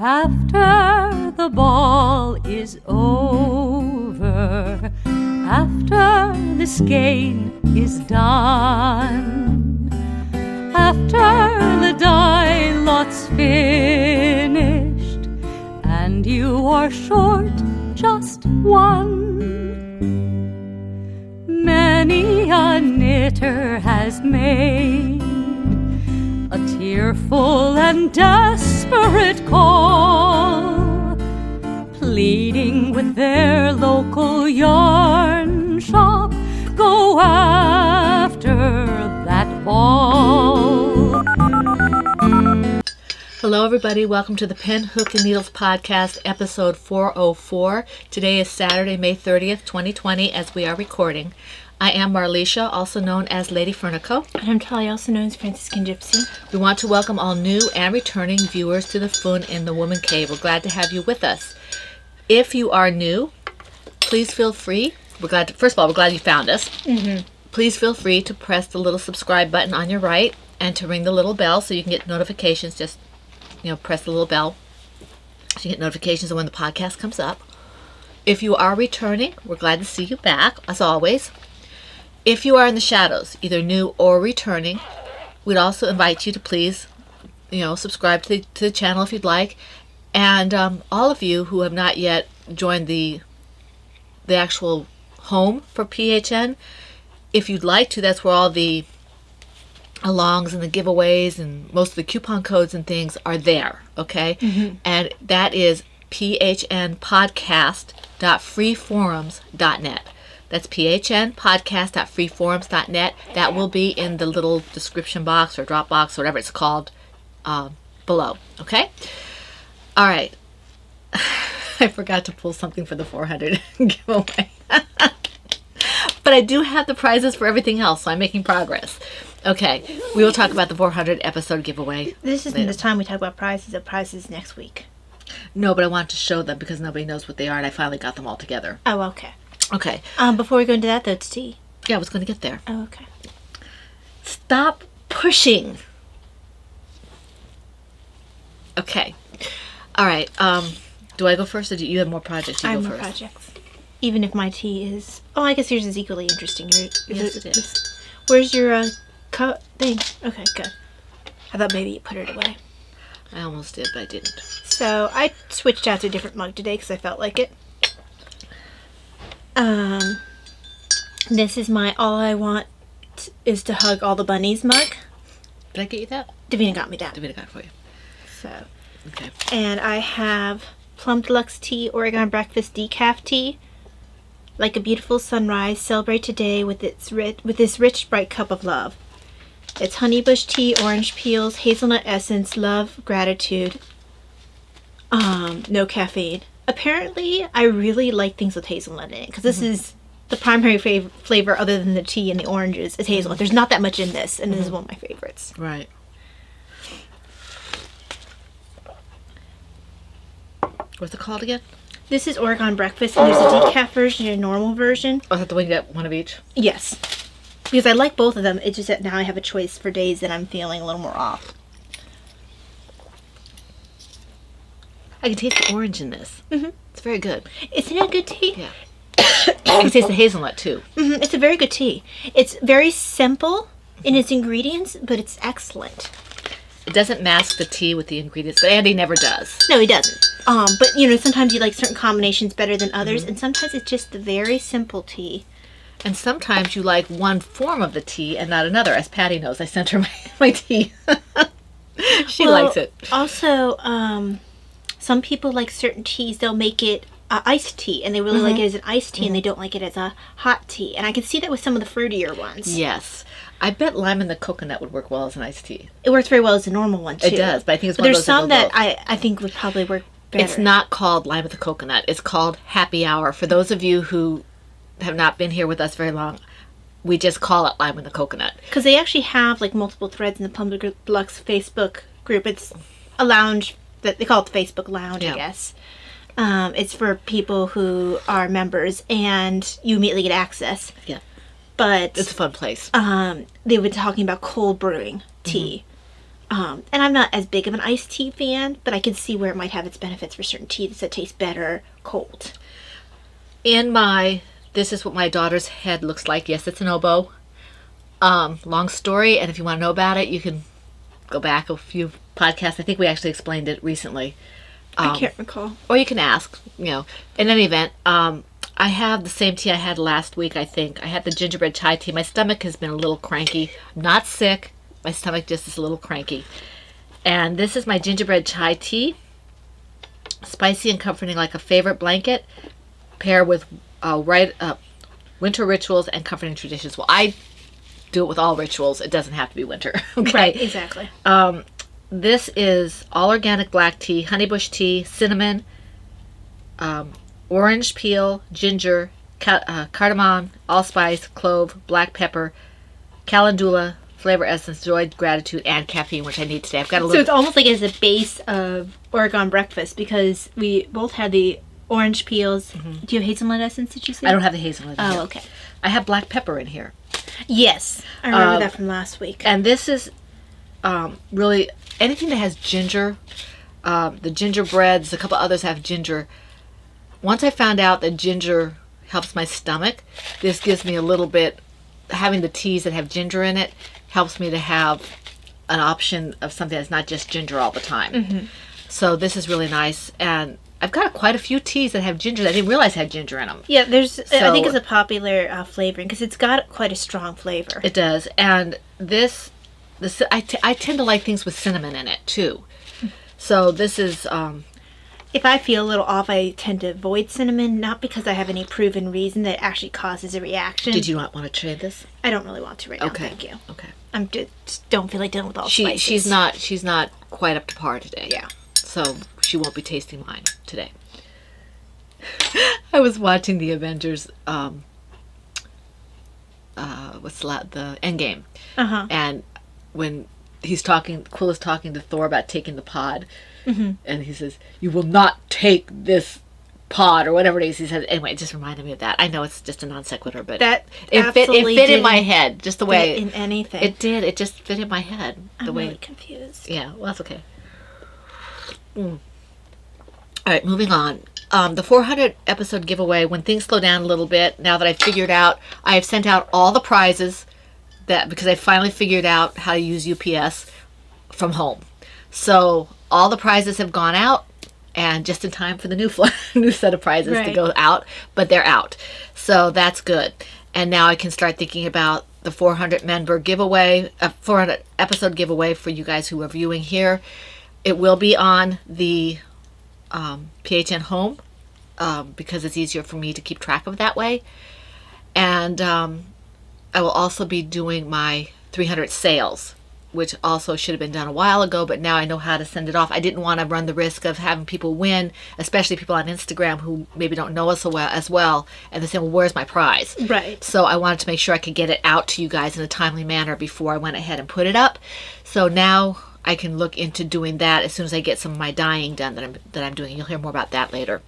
After the ball is over, after this game is done, after the die lot's finished, and you are short just one, many a knitter has made a tearful and desperate call, pleading with their local yarn shop, go after that ball. Hello everybody, welcome to the Pen, Hook, and Needles podcast, episode 404. Today is Saturday, May 30th, 2020, as we are recording. I am Marlisha, also known as Lady Fernico. And I'm Talia, also known as Franciscan Gypsy. We want to welcome all new and returning viewers to the Fun in the Woman Cave. We're glad to have you with us. If you are new, please feel free. First of all, we're glad you found us. Mm-hmm. Please feel free to press the little subscribe button on your right and to ring the little bell so you can get notifications. Just, press the little bell so you get notifications of when the podcast comes up. If you are returning, we're glad to see you back, as always. If you are in the shadows, either new or returning, we'd also invite you to please, subscribe to the channel if you'd like. And all of you who have not yet joined the actual home for PHN, if you'd like to, that's where all the alongs and the giveaways and most of the coupon codes and things are there, okay? Mm-hmm. And that is phnpodcast.freeforums.net. That's phnpodcast.freeforums.net. That will be in the little description box or drop box, whatever it's called, below. Okay? All right. I forgot to pull something for the 400 giveaway. But I do have the prizes for everything else, so I'm making progress. Okay. We will talk about the 400 episode giveaway. This isn't the time we talk about prizes. The prizes next week. No, but I want to show them because nobody knows what they are, and I finally got them all together. Oh, okay. Okay. Before we go into that, though, it's tea. Yeah, I was going to get there. Oh, okay. Stop pushing. Okay. All right. Do I go first, or do you have more projects? I have more projects. Even if my tea is... Oh, I guess yours is equally interesting. Yes, it is. Where's your thing? Okay, good. I thought maybe you put it away. I almost did, but I didn't. So, I switched out to a different mug today because I felt like it. This is my All I Want is to Hug All the Bunnies mug. Did I get you that? Davina got me that. Davina got it for you. So. Okay. And I have Plum Deluxe Tea, Oregon Breakfast Decaf Tea. Like a beautiful sunrise, celebrate today with this rich, bright cup of love. It's honeybush tea, orange peels, hazelnut essence, love, gratitude. No caffeine. Apparently, I really like things with hazelnut in it because this is the primary flavor other than the tea and the oranges is hazelnut. There's not that much in this, and this is one of my favorites. Right. What's it called again? This is Oregon Breakfast, and there's a decaf version and a normal version. Oh, is that the way you get one of each? Yes. Because I like both of them. It's just that now I have a choice for days that I'm feeling a little more off. I can taste the orange in this. Mm-hmm. It's very good. Isn't it a good tea? Yeah. I can taste the hazelnut, too. Mm-hmm. It's a very good tea. It's very simple in its ingredients, but it's excellent. It doesn't mask the tea with the ingredients, but Andy never does. No, he doesn't. But, sometimes you like certain combinations better than others, and sometimes it's just the very simple tea. And sometimes you like one form of the tea and not another. As Patty knows, I sent her my tea. She likes it. Also, some people like certain teas, they'll make it iced tea, and they really like it as an iced tea, and they don't like it as a hot tea. And I can see that with some of the fruitier ones. Yes. I bet lime and the coconut would work well as an iced tea. It works very well as a normal one, too. It does, but I think it's one of those that there's some that I think would probably work better. It's not called lime with the coconut. It's called happy hour. For those of you who have not been here with us very long, we just call it lime with the coconut. Because they actually have multiple threads in the Plum Deluxe Facebook group. It's a lounge that they call it the Facebook Lounge, I guess. It's for people who are members, and you immediately get access. Yeah. But it's a fun place. They were talking about cold brewing tea. And I'm not as big of an iced tea fan, but I can see where it might have its benefits for certain teas that taste better cold. This is what my daughter's head looks like. Yes, it's an oboe. Long story, and if you want to know about it, you can go back a few podcasts. I think we actually explained it recently. I can't recall. Or you can ask, In any event, I have the same tea I had last week, I think. I had the gingerbread chai tea. My stomach has been a little cranky. I'm not sick. My stomach just is a little cranky. And this is my gingerbread chai tea. Spicy and comforting like a favorite blanket. Pair with winter rituals and comforting traditions. Well, I do it with all rituals. It doesn't have to be winter. Okay? Right, exactly. This is all organic black tea, honeybush tea, cinnamon, orange peel, ginger, cardamom, allspice, clove, black pepper, calendula, flavor essence, joy, gratitude, and caffeine, which I need today. I've got a little. So it's almost like it's a base of Oregon breakfast because we both had the orange peels. Mm-hmm. Do you have hazelnut essence? Did you say? I don't have the hazelnut in here. Oh, okay. I have black pepper in here. Yes, I remember that from last week. And this is really anything that has ginger. The gingerbreads, a couple others have ginger. Once I found out that ginger helps my stomach, this gives me a little bit. Having the teas that have ginger in it helps me to have an option of something that's not just ginger all the time. Mm-hmm. So this is really nice, and I've got quite a few teas that have ginger that I didn't realize had ginger in them. Yeah, I think it's a popular flavoring because it's got quite a strong flavor. It does, and I tend to like things with cinnamon in it too. So this is. If I feel a little off, I tend to avoid cinnamon, not because I have any proven reason that it actually causes a reaction. Did you not want to try this? I don't really want to right now. Okay. Thank you. Okay. I'm just don't feel like dealing with all spices. She's not quite up to par today. Yeah. So she won't be tasting mine today. I was watching the Avengers. The Endgame. Uh-huh. And when Quill is talking to Thor about taking the pod, mm-hmm. and he says, "You will not take this pod," or whatever it is he says. Anyway, it just reminded me of that. I know it's just a non sequitur, but it fit in my head just the way in anything. It did. It just fit in my head I'm really confused. Yeah, well, that's okay. All right, moving on. The 400 episode giveaway. When things slow down a little bit, now that I have sent out all the prizes because I finally figured out how to use UPS from home. So all the prizes have gone out, and just in time for the new set of prizes to go out, but they're out. So that's good. And now I can start thinking about the 400 member giveaway, 400 episode giveaway for you guys who are viewing here. It will be on the PHN home because it's easier for me to keep track of that way. And I will also be doing my 300 sales, which also should have been done a while ago, but now I know how to send it off. I didn't want to run the risk of having people win, especially people on Instagram who maybe don't know us as well, and they say, well, where's my prize? Right. So I wanted to make sure I could get it out to you guys in a timely manner before I went ahead and put it up. So now I can look into doing that as soon as I get some of my dyeing done that I'm doing. You'll hear more about that later.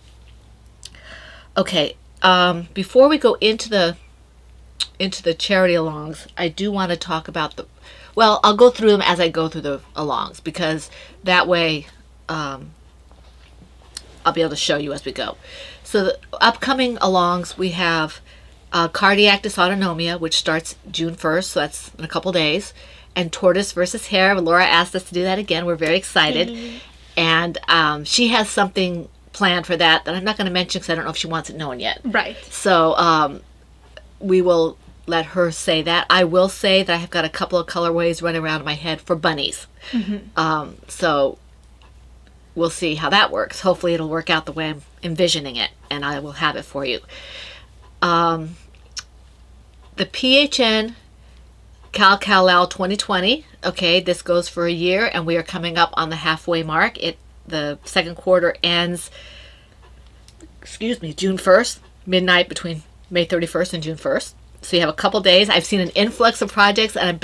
Okay, before we go into the charity alongs, I do want to talk about I'll go through them as I go through the alongs, because that way I'll be able to show you as we go. So the upcoming alongs, we have Cardiac Dysautonomia, which starts June 1st, so that's in a couple days, and Tortoise versus Hare. Laura asked us to do that again. We're very excited. And she has something planned for that I'm not going to mention because I don't know if she wants it known yet. Right. So we will let her say that. I will say that I have got a couple of colorways running around in my head for bunnies. Mm-hmm. So we'll see how that works. Hopefully it'll work out the way I'm envisioning it, and I will have it for you. The PHN LAL 2020. Okay, this goes for a year, and we are coming up on the halfway mark. The second quarter ends, June 1st, midnight between May 31st and June 1st. So you have a couple days. I've seen an influx of projects, and I'm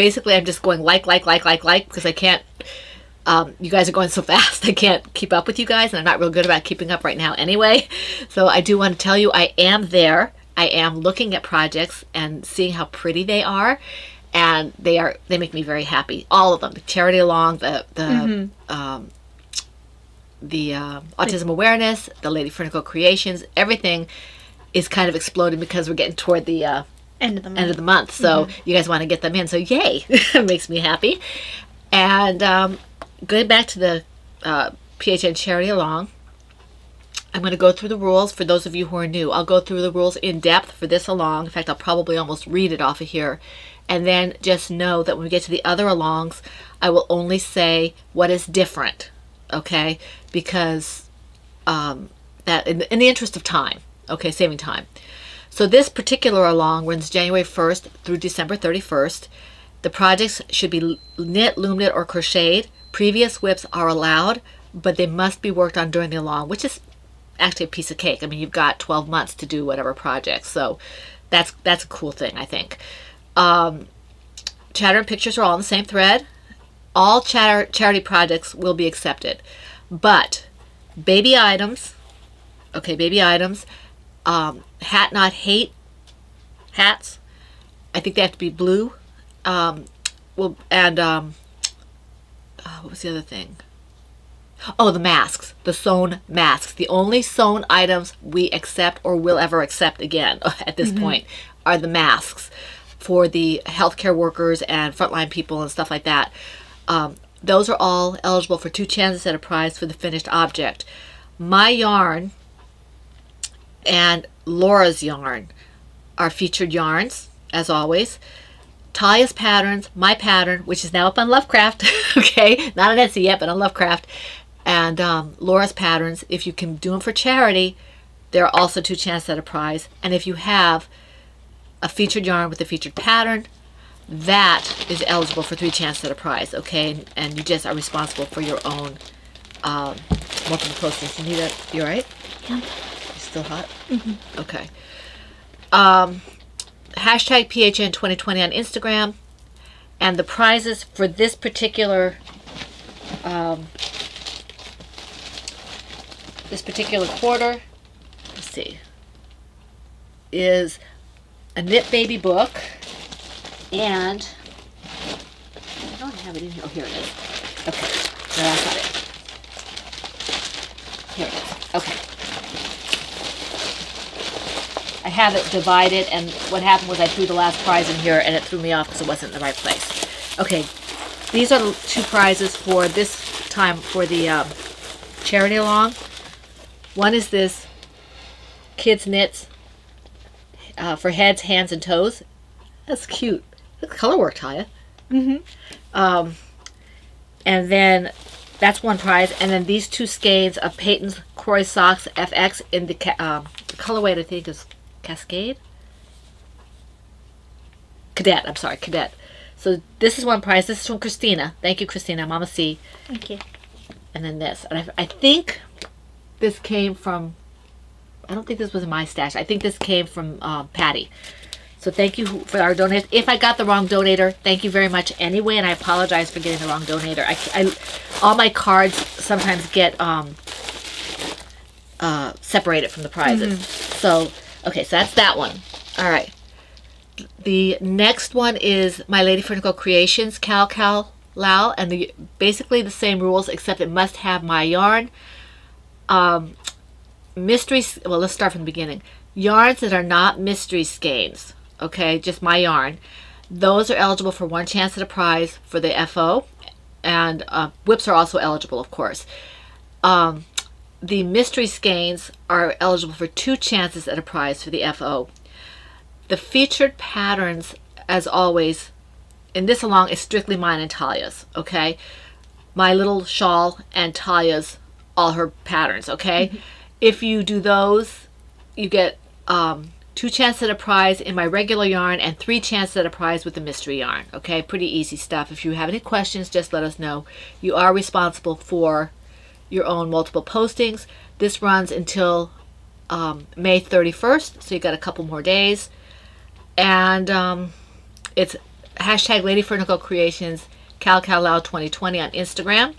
just going like, because I can't, you guys are going so fast, I can't keep up with you guys, and I'm not real good about keeping up right now anyway. So I do want to tell you I am there. I am looking at projects and seeing how pretty they are. and they make me very happy. All of them, the charity along, the Autism Awareness, the Lady Furnicle Creations, everything is kind of exploding because we're getting toward the End of the month. So you guys want to get them in. So yay, it makes me happy. And going back to the PHN charity along, I'm going to go through the rules for those of you who are new. I'll go through the rules in depth for this along. In fact, I'll probably almost read it off of here. And then just know that when we get to the other alongs, I will only say what is different, okay? Because that in the interest of time, okay, saving time. So this particular along runs January 1st through December 31st. The projects should be knit, loom knit, or crocheted. Previous whips are allowed, but they must be worked on during the along, which is actually a piece of cake. I mean, you've got 12 months to do whatever project, so that's a cool thing, I think. Chatter and pictures are all in the same thread. All charity projects will be accepted, but baby items, okay, baby items, hat not hate hats, I think they have to be blue. What was the other thing? Oh, the masks, the sewn masks. The only sewn items we accept or will ever accept again at this point are the masks for the healthcare workers and frontline people and stuff like that. Those are all eligible for 2 chances at a prize for the finished object. My yarn and Laura's yarn are featured yarns, as always. Talia's patterns, my pattern, which is now up on Lovecraft, okay, not on Etsy yet, but on Lovecraft, and Laura's patterns. If you can do them for charity, there are also 2 chances at a prize. And if you have a featured yarn with a featured pattern, that is eligible for 3 chances at a prize, okay? And you just are responsible for your own multiple postings. You need it? You all right? Yeah. You still hot? Okay. Hashtag PHN 2020 on Instagram, and the prizes for this particular quarter, let's see, is a knit baby book, and I don't have it in here. Oh, here it is. Okay, so that's not it. Here it is. Okay. I have it divided, and what happened was I threw the last prize in here, and it threw me off because it wasn't in the right place. Okay, these are the 2 prizes for this time for the charity along. One is this kids knits for heads, hands, and toes. That's cute. Look at the color work, Taya. And then that's one prize, and then these 2 skeins of Peyton's Croy Socks FX in the colorway, I think, is Cascade? Cadet, I'm sorry, Cadet. So this is one prize. This is from Christina. Thank you, Christina, Mama C. Thank you. And then this. And I think this came from, I don't think this was in my stash. I think this came from Patty. So thank you for our donors. If I got the wrong donator, thank you very much anyway, and I apologize for getting the wrong donator. All my cards sometimes get separated from the prizes. So, okay, so that's that one. All right. The next one is My Lady Furnicle Creations, Cal Lal, and basically the same rules, except it must have my yarn. Mysteries, well, let's start from the beginning. Yarns that are not mystery skeins, okay, just my yarn. Those are eligible for 1 chance at a prize for the FO, and whips are also eligible, of course. The mystery skeins are eligible for 2 chances at a prize for the FO. The featured patterns, as always, in this along is strictly mine and Talia's, okay? My little shawl and Talia's, all her patterns, okay? If you do those, you get 2 chances at a prize in my regular yarn and 3 chances at a prize with the mystery yarn, okay? Pretty easy stuff. If you have any questions, just let us know. You are responsible for your own multiple postings. This runs until May 31st, so you got a couple more days. And it's hashtag Lady Furnicle Creations CalCalLao 2020 on Instagram.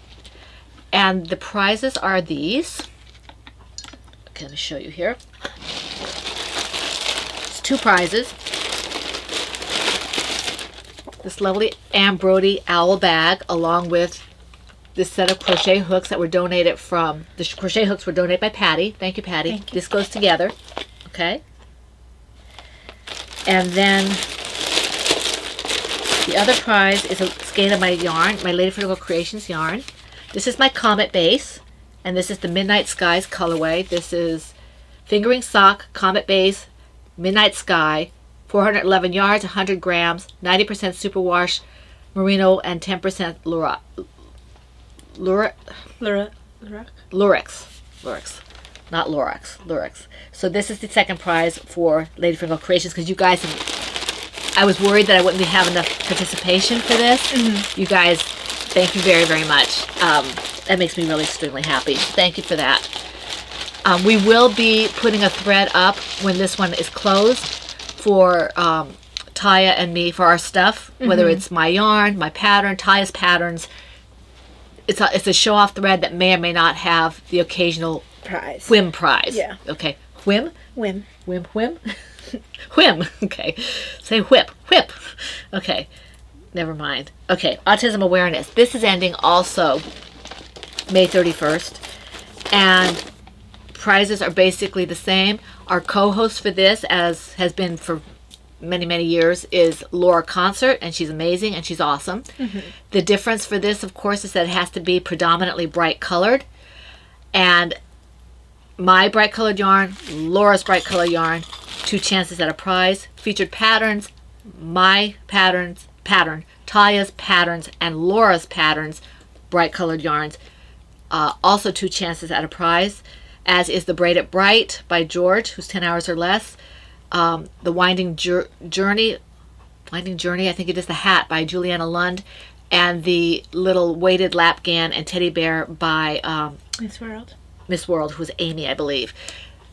And the prizes are these. Okay, let me show you here. It's 2 prizes. this lovely Ambrody owl bag, along with this set of crochet hooks that were donated from, the crochet hooks were donated by Patty. Thank you, Patty. Thank you. This goes together, okay? And then the other prize is a skein of my yarn, my Lady Fernando Creations yarn. This is my Comet base, and this is the Midnight Skies colorway. This is Fingering Sock, Comet base, Midnight Sky, 411 yards, 100 grams, 90% superwash merino, and 10% Lurex. Not Lurex. So this is the second prize for Lady Fernando Creations, because you guys have, I was worried that I wouldn't have enough participation for this. Mm-hmm. You guys, thank you very, very much. That makes me really extremely happy. Thank you for that. We will be putting a thread up when this one is closed for Taya and me for our stuff, whether it's my yarn, my pattern, Taya's patterns. It's a show-off thread that may or may not have the occasional Prize. whim prize. Yeah. Okay. Whim? Whim. Whim? Whim. Okay. Say whip. Okay. Never mind. Okay. Autism Awareness. This is ending also May 31st. And prizes are basically the same. Our co-host for this, as has been for many, many years, is Laura Concert, and she's amazing and she's awesome. The difference for this, of course, is that it has to be predominantly bright colored. And my bright colored yarn, Laura's bright colored yarn, 2 chances at a prize. Featured patterns, my pattern, Taya's patterns, and Laura's patterns, bright colored yarns, also 2 chances at a prize, as is the Braided Bright by George, who's 10 hours or less. The Winding Journey, I think it is the hat by Juliana Lund, and the little weighted lapgan and teddy bear by Miss World, who's Amy, I believe.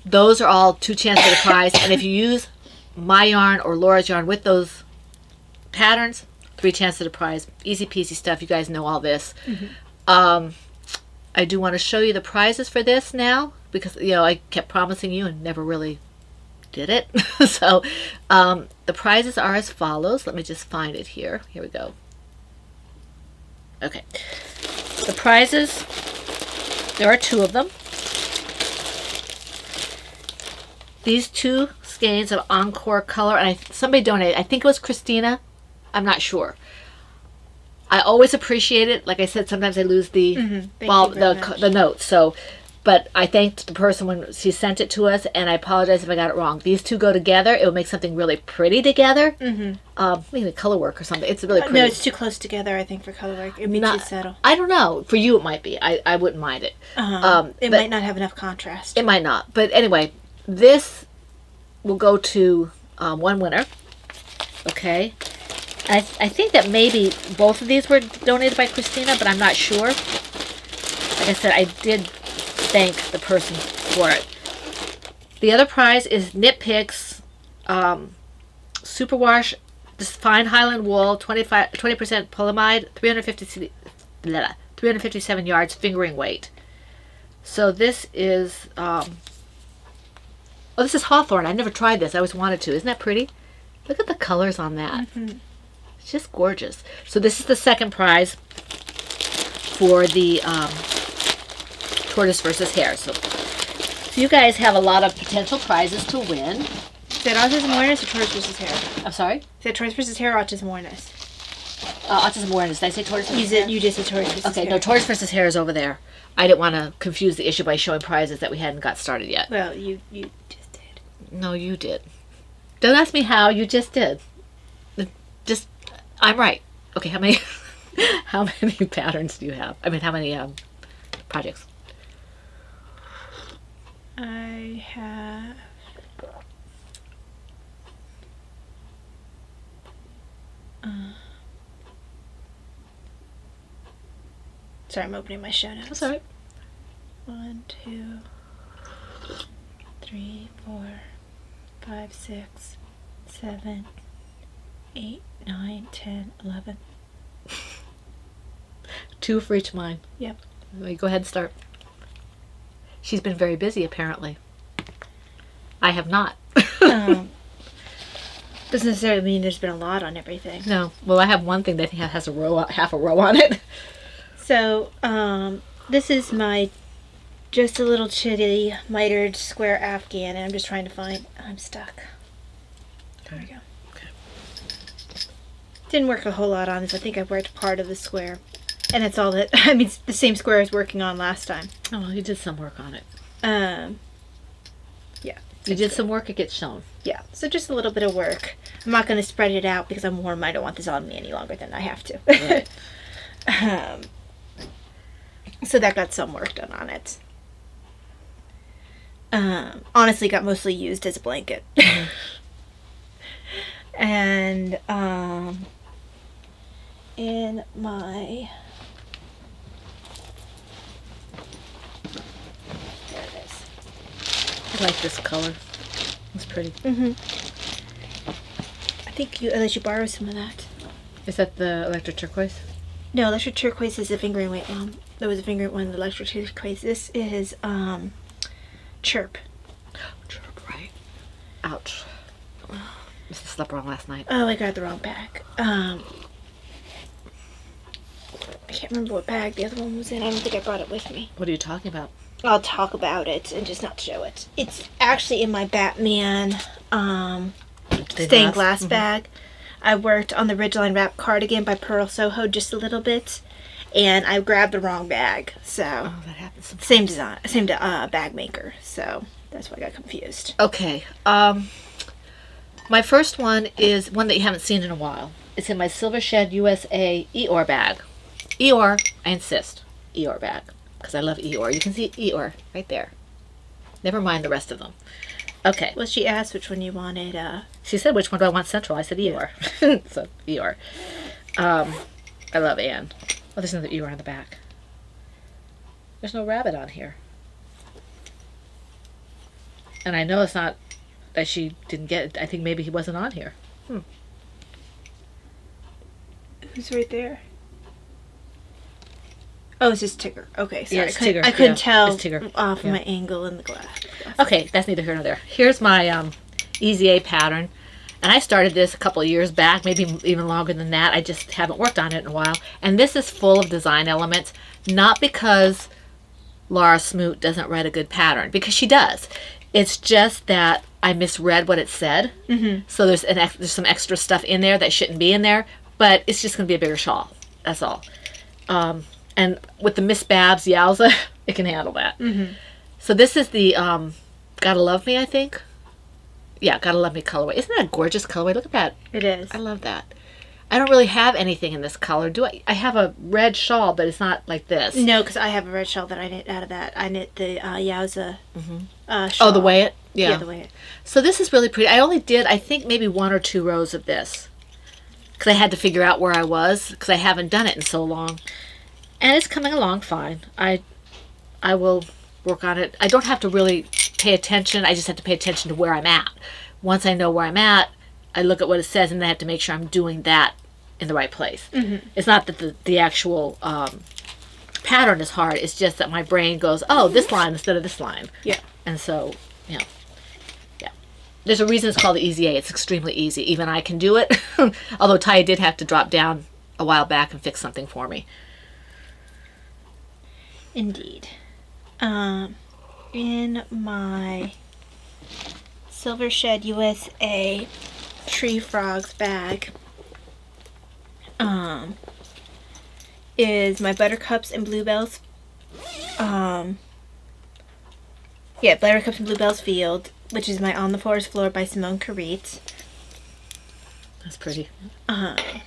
Those are all 2 chances at a prize, and if you use my yarn or Laura's yarn with those patterns, 3 chances at a prize. Easy peasy stuff. You guys know all this. I do want to show you the prizes for this now, because I kept promising you and never really did it. So the prizes are as follows. Let me just find it here. Here we go. Okay. The prizes, there are 2 of them. These 2 skeins of Encore color, and somebody donated. I think it was Christina. I'm not sure. I always appreciate it. Like I said, sometimes I lose the the notes. So, but I thanked the person when she sent it to us, and I apologize if I got it wrong. These 2 go together. It will make something really pretty together. Maybe color work or something. It's really pretty. No, it's too close together, I think, for color work. It makes it settle. I don't know. For you, it might be. I wouldn't mind it. It might not have enough contrast. It might not. But anyway, this will go to one winner. Okay. I think that maybe both of these were donated by Christina, but I'm not sure. Like I said, I did thank the person for it. The other prize is Knit Picks Superwash this fine Highland wool, 20% polyamide, 357 yards fingering weight. So this is this is Hawthorne. I've never tried this. I always wanted to. Isn't that pretty? Look at the colors on that. It's just gorgeous. So this is the second prize for the Tortoise versus Hare. So you guys have a lot of potential prizes to win. Is that Autism Awareness or Tortoise versus Hare? I'm sorry? Is that Tortoise versus Hare or Autism Awareness? Autism Awareness. Did I say Tortoise versus Hare? You just said Tortoise versus Hare. Okay, no, Tortoise versus Hare is over there. I didn't want to confuse the issue by showing prizes that we hadn't got started yet. Well, you just did. No, you did. Don't ask me how. You just did. I'm right. Okay, how many patterns do you have? I mean, how many projects? I have sorry, I'm opening my show notes. That's all right. 1, 2, 3, 4, 5, 6, 7, 8, 9, 10, 11. 2 for each of mine. Yep. Go ahead and start. She's been very busy, apparently. I have not. Doesn't necessarily mean there's been a lot on everything. No. Well, I have one thing that has a row, half a row on it. So, this is my just a little chitty mitered square afghan, and I'm just trying to find. I'm stuck. There we go. Okay. Didn't work a whole lot on this. I think I worked part of the square, and that's all that. I mean, it's the same square I was working on last time. Oh, well, you did some work on it. Yeah. You did some work, it gets shown. Yeah, so just a little bit of work. I'm not going to spread it out because I'm warm. I don't want this on me any longer than I have to. Right. So that got some work done on it. Honestly, got mostly used as a blanket. And in my... There it is. I like this color. It's pretty. Mm-hmm. I think I let you borrow some of that. Is that the electric turquoise? No, electric turquoise is a fingering weight one. There was a fingering one, the electric turquoise. This is chirp. Chirp, right. Ouch. Must have slept wrong last night. Oh, I got the wrong bag. I can't remember what bag the other one was in. I don't think I brought it with me. What are you talking about? I'll talk about it and just not show it. It's actually in my Batman stained glass bag. I worked on the Ridgeline wrap cardigan by Pearl Soho just a little bit, and I grabbed the wrong bag. So Oh, that happens sometimes. same design, same bag maker. So that's why I got confused. Okay. My first one is one that you haven't seen in a while. It's in my Silver Shed USA Eeyore bag. Eeyore, I insist. Eeyore bag. Because I love Eeyore. You can see Eeyore right there. Never mind the rest of them. Okay. Well, she asked which one you wanted. She said, which one do I want central? I said Eeyore. So, Eeyore. I love Anne. Oh, there's another Eeyore on the back. There's no rabbit on here. And I know it's not that she didn't get it. I think maybe he wasn't on here. Who's right there? Oh, it's just Tigger. Okay, sorry. Yeah, it's Tigger. I couldn't Yeah, tell it's Tigger. off Yeah. my angle in the glass. Okay, that's neither here nor there. Here's my Easy A pattern. And I started this a couple of years back, maybe even longer than that. I just haven't worked on it in a while. And this is full of design elements, not because Laura Smoot doesn't write a good pattern, because she does. It's just that I misread what it said. Mm-hmm. So there's some extra stuff in there that shouldn't be in there, but it's just going to be a bigger shawl. That's all. And with the Miss Babs Yowza, it can handle that. Mm-hmm. So this is the Gotta Love Me, I think. Yeah, Gotta Love Me colorway. Isn't that a gorgeous colorway? Look at that. It is. I love that. I don't really have anything in this color, do I? I have a red shawl, but it's not like this. No, because I have a red shawl that I knit out of that. I knit the Yowza shawl. Oh, the way it? Yeah, the way it. So this is really pretty. I only did, I think, maybe 1 or 2 rows of this. Because I had to figure out where I was, because I haven't done it in so long. And it's coming along fine. I will work on it. I don't have to really pay attention. I just have to pay attention to where I'm at. Once I know where I'm at, I look at what it says, and then I have to make sure I'm doing that in the right place. Mm-hmm. It's not that the actual pattern is hard. It's just that my brain goes, oh, this line instead of this line. Yeah. And so, yeah. There's a reason it's called the Easy A. It's extremely easy. Even I can do it. Although Ty did have to drop down a while back and fix something for me. Indeed. In my Silver Shed USA Tree Frogs bag is my Buttercups and Bluebells. Buttercups and Bluebells Field, which is my On the Forest Floor by Simone Carite. That's pretty. I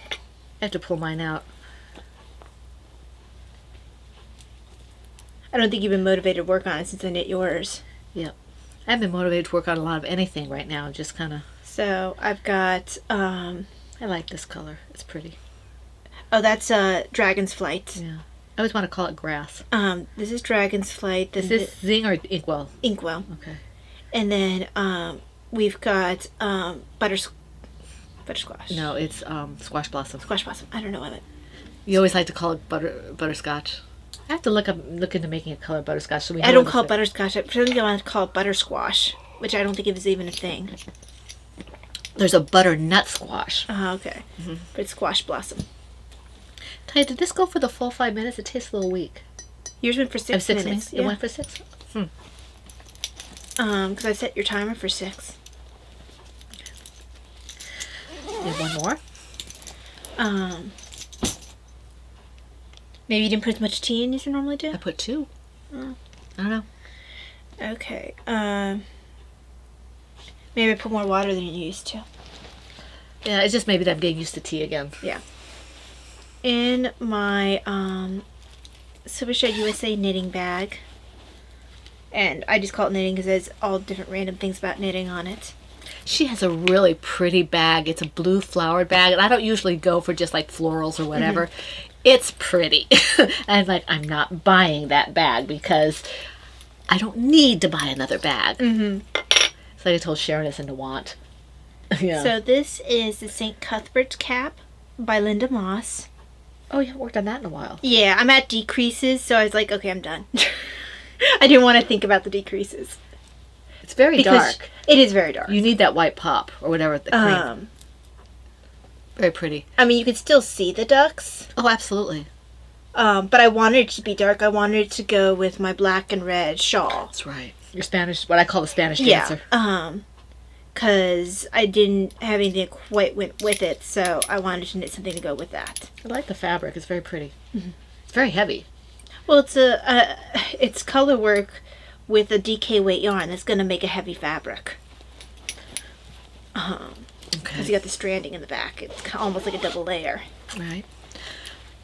have to pull mine out. I don't think you've been motivated to work on it since I knit yours. Yep. I haven't been motivated to work on a lot of anything right now. Just kind of... So I've got... I like this color. It's pretty. Oh, that's Dragon's Flight. Yeah. I always want to call it grass. This is Dragon's Flight. Is this Zing or Inkwell? Inkwell. Okay. And then we've got Buttersquash. No, it's Squash Blossom. Squash Blossom. I don't know what it. You always like to call it butterscotch. I have to look into making a color butterscotch. So I don't call it butterscotch. I think I want to call it buttersquash, which I don't think it was even a thing. There's a butternut squash. Oh, okay. But it's squash blossom. Tell you, did this go for the full 5 minutes? It tastes a little weak. Yours went for 6 minutes. Minutes? It went for 6? Because I set your timer for 6. Need one more? Maybe you didn't put as much tea in as you normally do? I put 2. I don't know. Okay. Maybe I put more water than you used to. Yeah, it's just maybe that I'm getting used to tea again. Yeah. In my Supershed USA knitting bag, and I just call it knitting because there's all different random things about knitting on it. She has a really pretty bag. It's a blue flowered bag, and I don't usually go for just like florals or whatever. It's pretty. And like, I'm not buying that bag because I don't need to buy another bag. So I told Sharon it's in the want. Yeah. So this is the St. Cuthbert cap by Linda Moss. Oh, you haven't worked on that in a while. Yeah, I'm at decreases, so I was like, okay, I'm done. I didn't want to think about the decreases. It's very dark. It is very dark. You need that white pop or whatever, the cream. Very pretty. I mean, you can still see the ducks. Oh, absolutely. But I wanted it to be dark. I wanted it to go with my black and red shawl. That's right. Your Spanish, what I call the Spanish dancer. Because I didn't have anything that quite went with it, so I wanted to knit something to go with that. I like the fabric. It's very pretty. It's very heavy. Well, it's color work with a DK weight yarn that's going to make a heavy fabric. Because you got the stranding in the back. It's almost like a double layer. Right.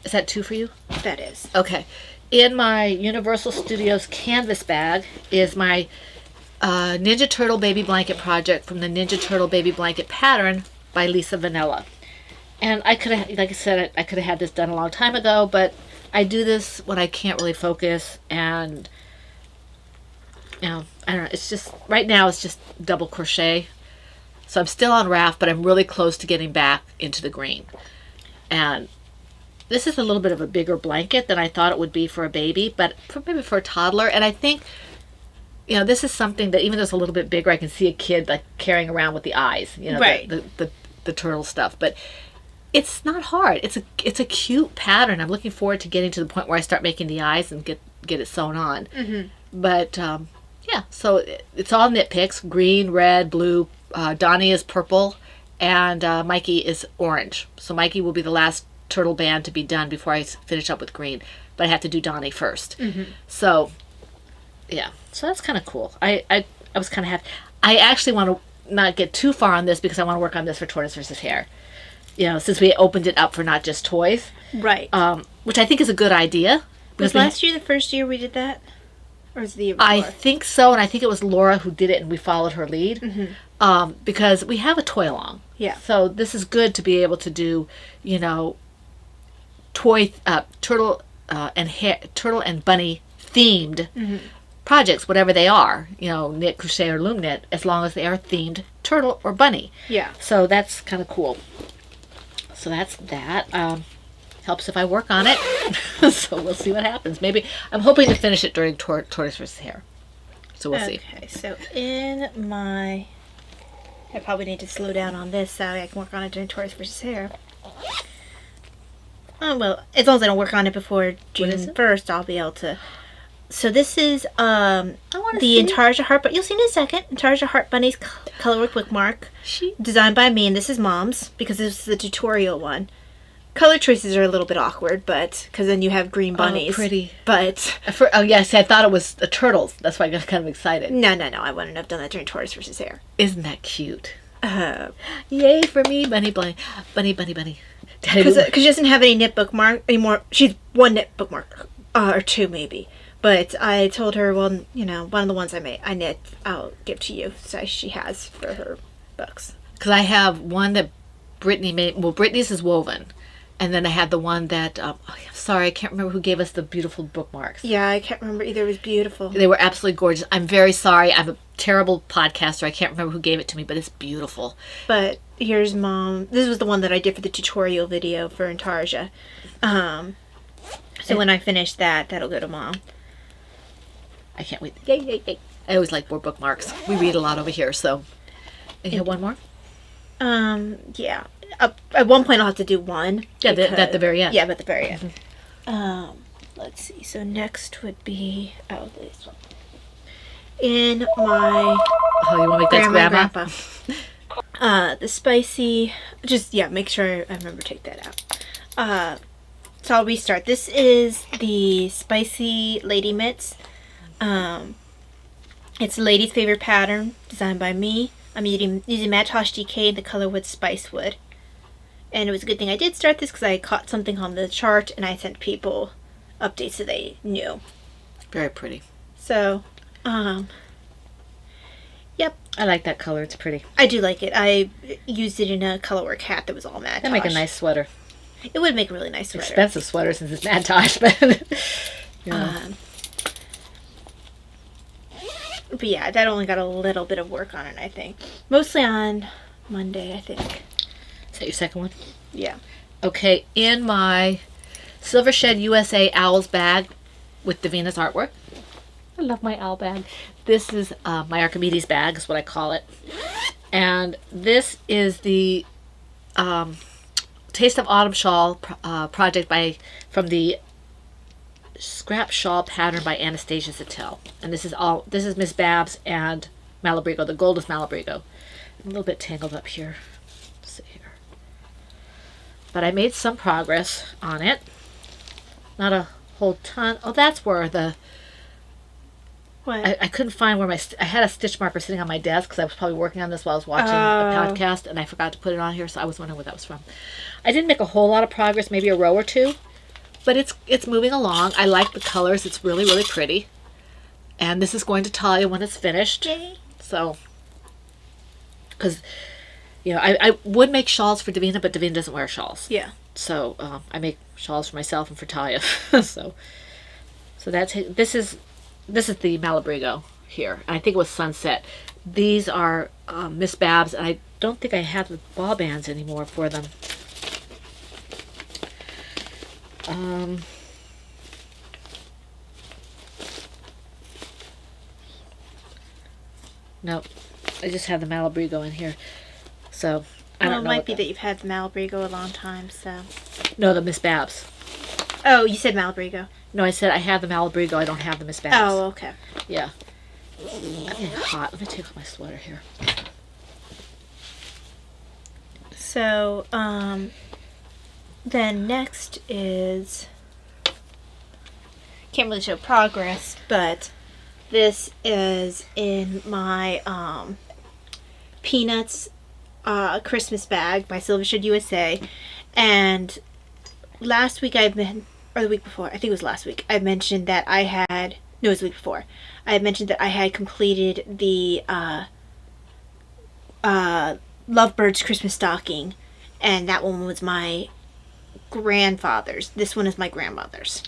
Is that 2 for you? That is. Okay. In my Universal Studios canvas bag is my Ninja Turtle Baby Blanket project from the Ninja Turtle Baby Blanket pattern by Lisa Vanilla. And I could have, like I said, I could have had this done a long time ago, but I do this when I can't really focus, and you know, I don't know, it's just, right now it's just double crochet. So I'm still on raft, but I'm really close to getting back into the green. And this is a little bit of a bigger blanket than I thought it would be for a baby, but maybe for a toddler. And I think, you know, this is something that even though it's a little bit bigger, I can see a kid like carrying around with the eyes, you know, right. the turtle stuff. But it's not hard. It's a cute pattern. I'm looking forward to getting to the point where I start making the eyes and get it sewn on. But yeah, so it's all knit picks: green, red, blue. Donnie is purple, and Mikey is orange. So Mikey will be the last turtle band to be done before I finish up with green. But I have to do Donnie first. So yeah, so that's kind of cool. I was kind of happy. I actually want to not get too far on this because I want to work on this for Tortoise versus Hare. You know, since we opened it up for not just toys. Right. Which I think is a good idea. Was last year the first year we did that? Or was it the year before? I think so, and I think it was Laura who did it and we followed her lead. Because we have a toy along. Yeah. So this is good to be able to do, you know, toy, turtle and bunny themed projects, whatever they are, you know, knit, crochet, or loom knit, as long as they are themed turtle or bunny. Yeah. So that's kind of cool. So that's that. Helps if I work on it. So we'll see what happens. Maybe I'm hoping to finish it during Tortoise versus Hare. So we'll see. Okay, so in my... I probably need to slow down on this so I can work on it during Tortoise versus Hare. Oh, well, as long as I don't work on it before June 1st, I'll be able to... So this is the Intarsia Heart, but you'll see in a second. Intarsia Heart Bunny's Colorwork Bookmark, designed by me, and this is Mom's because this is the tutorial one. Color choices are a little bit awkward, but because then you have green bunnies. Oh, pretty. But oh yes, I thought it was the turtles. That's why I got kind of excited. No, I wouldn't have done that during Tortoise versus Hare. Isn't that cute? Yay for me, bunny. Because she doesn't have any knit bookmark anymore. She's one knit bookmark, or two maybe. But I told her, well, you know, one of the ones I knit, I'll give to you. So she has for her books. Because I have one that Brittany made. Well, Brittany's is woven. And then I had the one that, I'm sorry, I can't remember who gave us the beautiful bookmarks. Yeah, I can't remember either. It was beautiful. They were absolutely gorgeous. I'm very sorry. I'm a terrible podcaster. I can't remember who gave it to me, but it's beautiful. But here's Mom. This was the one that I did for the tutorial video for Intarsia. So when I finish that, that'll go to Mom. I can't wait. Yay. I always like more bookmarks. We read a lot over here, so. And you have one more? Yeah. At one point I'll have to do one. Yeah, at the very end. Yeah, but at the very end. Let's see. So next would be this one. In my Oh, you want to make that grandma and grandma? grandpa. The spicy. Just make sure I remember to take that out. So I'll restart. This is the spicy lady mitts. It's the lady's favorite pattern, designed by me. I'm using Macintosh DK in the color wood spice wood. And it was a good thing I did start this because I caught something on the chart and I sent people updates so they knew. Very pretty. So, yep. I like that color. It's pretty. I do like it. I used it in a colorwork hat that was all Macintosh. That'd make a nice sweater. It would make a really nice sweater. Expensive sweater since it's Macintosh, but yeah. But yeah, that only got a little bit of work on it, I think. Mostly on Monday, I think. Is that your second one? Yeah. Okay, in my Silver Shed USA Owls bag with Davina's artwork. I love my owl bag. This is my Archimedes bag, is what I call it. And this is the Taste of Autumn shawl project from the Scrap Shawl pattern by Anastasia Zattel. And this is Miss Babs and Malabrigo, the gold of Malabrigo. I'm a little bit tangled up here. Let's see here. But I made some progress on it. Not a whole ton. Oh, that's where the... What? I couldn't find where I had a stitch marker sitting on my desk because I was probably working on this while I was watching a podcast, and I forgot to put it on here, so I was wondering what that was from. I didn't make a whole lot of progress, maybe a row or two, but it's moving along. I like the colors. It's really, really pretty. And this is going to Talia when it's finished. Yay. So, because, I would make shawls for Davina, but Davina doesn't wear shawls. Yeah. So, I make shawls for myself and for Talia. so this is the Malabrigo here. I think it was Sunset. These are Miss Babs, and I don't think I have the ball bands anymore for them. Nope. I just have the Malabrigo in here. So, I don't know. It might be that you've had the Malabrigo a long time, so... No, the Miss Babs. Oh, you said Malabrigo. No, I said I have the Malabrigo. I don't have the Miss Babs. Oh, okay. Yeah. I'm getting hot. Let me take off my sweater here. So, then next is... Can't really show progress, but this is in my Peanuts Christmas bag by Silvershed USA. And last week or the week before, I think it was last week, I mentioned that I had... No, it was the week before. I had mentioned that I had completed the Lovebirds Christmas stocking, and that one was my grandfather's. This one is my grandmother's.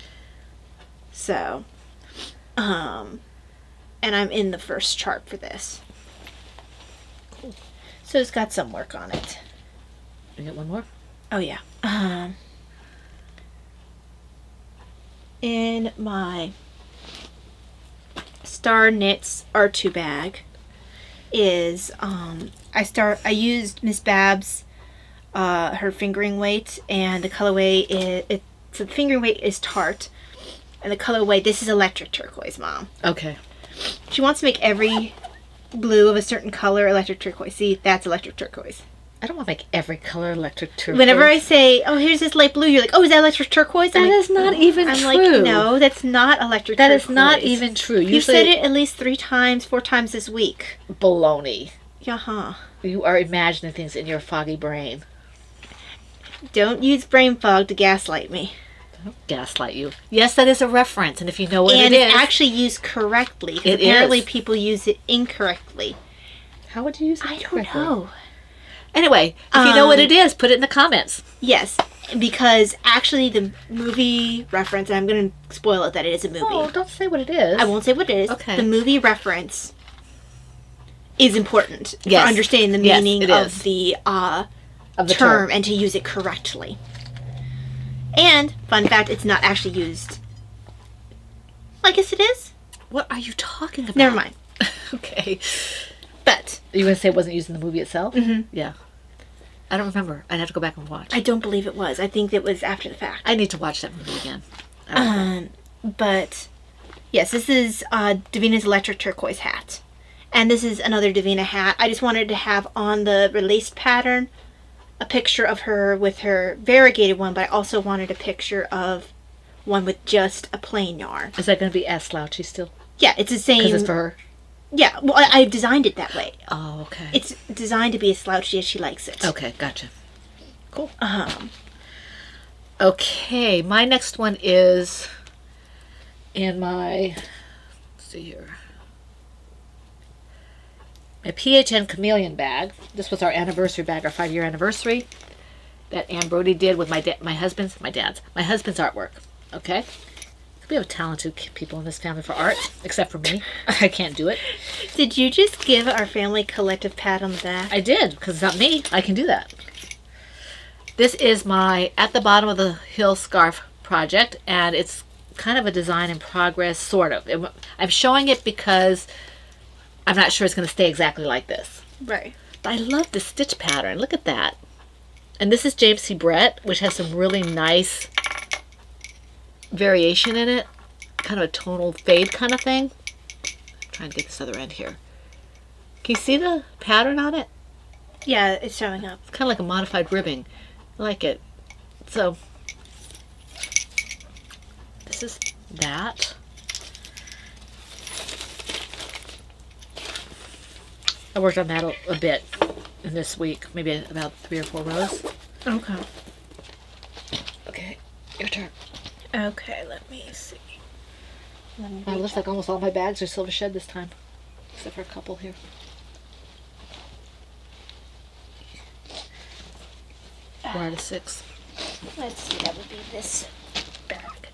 So, and I'm in the first chart for this. Cool. So it's got some work on it. You get one more? Oh, yeah. In my Star Knits R2 bag is I used Miss Babs her fingering weight, and the colorway the fingering weight is tart, and the colorway, this is electric turquoise, Mom. Okay. She wants to make every blue of a certain color electric turquoise. See, that's electric turquoise. I don't want to make every color electric turquoise. Whenever I say, oh, here's this light blue, you're like, oh, is that electric turquoise? That is not even true. I'm like, no, that's not electric that turquoise. That is not even true. You said it at least 4 times this week. Baloney. Yeah. You are imagining things in your foggy brain. Don't use brain fog to gaslight me. Don't gaslight you. Yes, that is a reference, and if you know what and it is... And it's actually used correctly. It apparently is. People use it incorrectly. How would you use it incorrectly? I don't know. Anyway, if you know what it is, put it in the comments. Yes, because actually the movie reference, and I'm going to spoil it that it is a movie. Oh, don't say what it is. I won't say what it is. Okay. The movie reference is important for understanding the meaning of the term and to use it correctly. And, fun fact, it's not actually used. I guess it is. What are you talking about? Never mind. Okay. But... Are you going to say it wasn't used in the movie itself? Mm-hmm. Yeah. I don't remember. I'd have to go back and watch. I don't believe it was. I think it was after the fact. I need to watch that movie again. But yes, this is Davina's electric turquoise hat. And this is another Davina hat. I just wanted to have on the released pattern a picture of her with her variegated one, but I also wanted a picture of one with just a plain yarn. Is that going to be as slouchy still? Yeah, it's the same. Because it's for her? Yeah, well, I designed it that way. Oh, okay. It's designed to be as slouchy as she likes it. Okay, gotcha. Cool. Okay, my next one is in my, let's see here, my PHN Chameleon Bag. This was our anniversary bag, our 5-year anniversary that Ann Brody did with my husband's artwork. Okay? We have talented people in this family for art, except for me. I can't do it. Did you just give our family collective pat on the back? I did, because it's not me. I can do that. This is my At the Bottom of the Hill scarf project, and it's kind of a design in progress, sort of. I'm showing it because I'm not sure it's going to stay exactly like this. Right. But I love the stitch pattern. Look at that. And this is James C. Brett, which has some really nice variation in it. Kind of a tonal fade kind of thing. I'm trying to get this other end here. Can you see the pattern on it? Yeah, it's showing up. It's kind of like a modified ribbing. I like it. So, this is that. I worked on that a bit in this week. Maybe about 3 or 4 rows. Okay. Okay, your turn. Okay, let me see. It looks like almost all my bags are silver shed this time. Except for a couple here. 4 out of 6. Let's see, that would be this bag.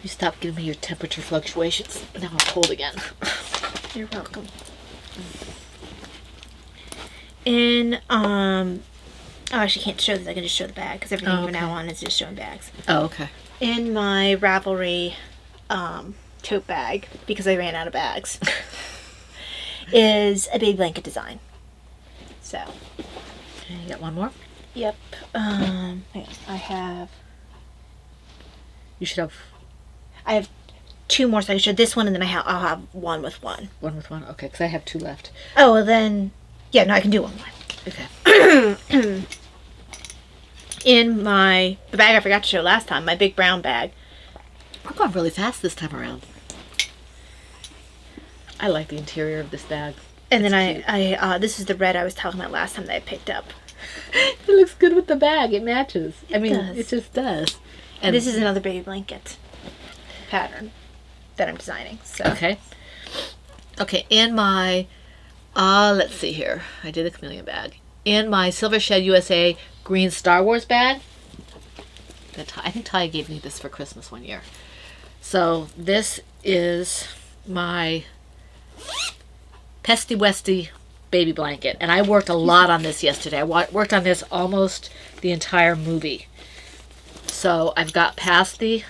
You stop giving me your temperature fluctuations. Now I'm cold again. You're welcome. In, oh, I actually can't show this. I can just show the bag because everything from now on is just showing bags. Oh, okay. In my Ravelry tote bag, because I ran out of bags, is a baby blanket design. So. Okay, you got one more? Yep. Hang on. I have You should have 2 more, so I can show this one, and then I'll have one with one. one with one. Okay, because I have 2 left. Oh, well then, yeah, no, I can do one more. Okay. In the bag I forgot to show last time, my big brown bag. We're going really fast this time around. I like the interior of this bag. And then I this is the red I was talking about last time that I picked up. It looks good with the bag. It matches. It does. It just does. And this is another baby blanket pattern that I'm designing. So. Okay. Okay, in my, let's see here. I did a chameleon bag. In my Silver Shed USA green Star Wars bag. I think Talia gave me this for Christmas one year. So this is my Pesty Westy baby blanket. And I worked a lot on this yesterday. I worked on this almost the entire movie. So I've got past the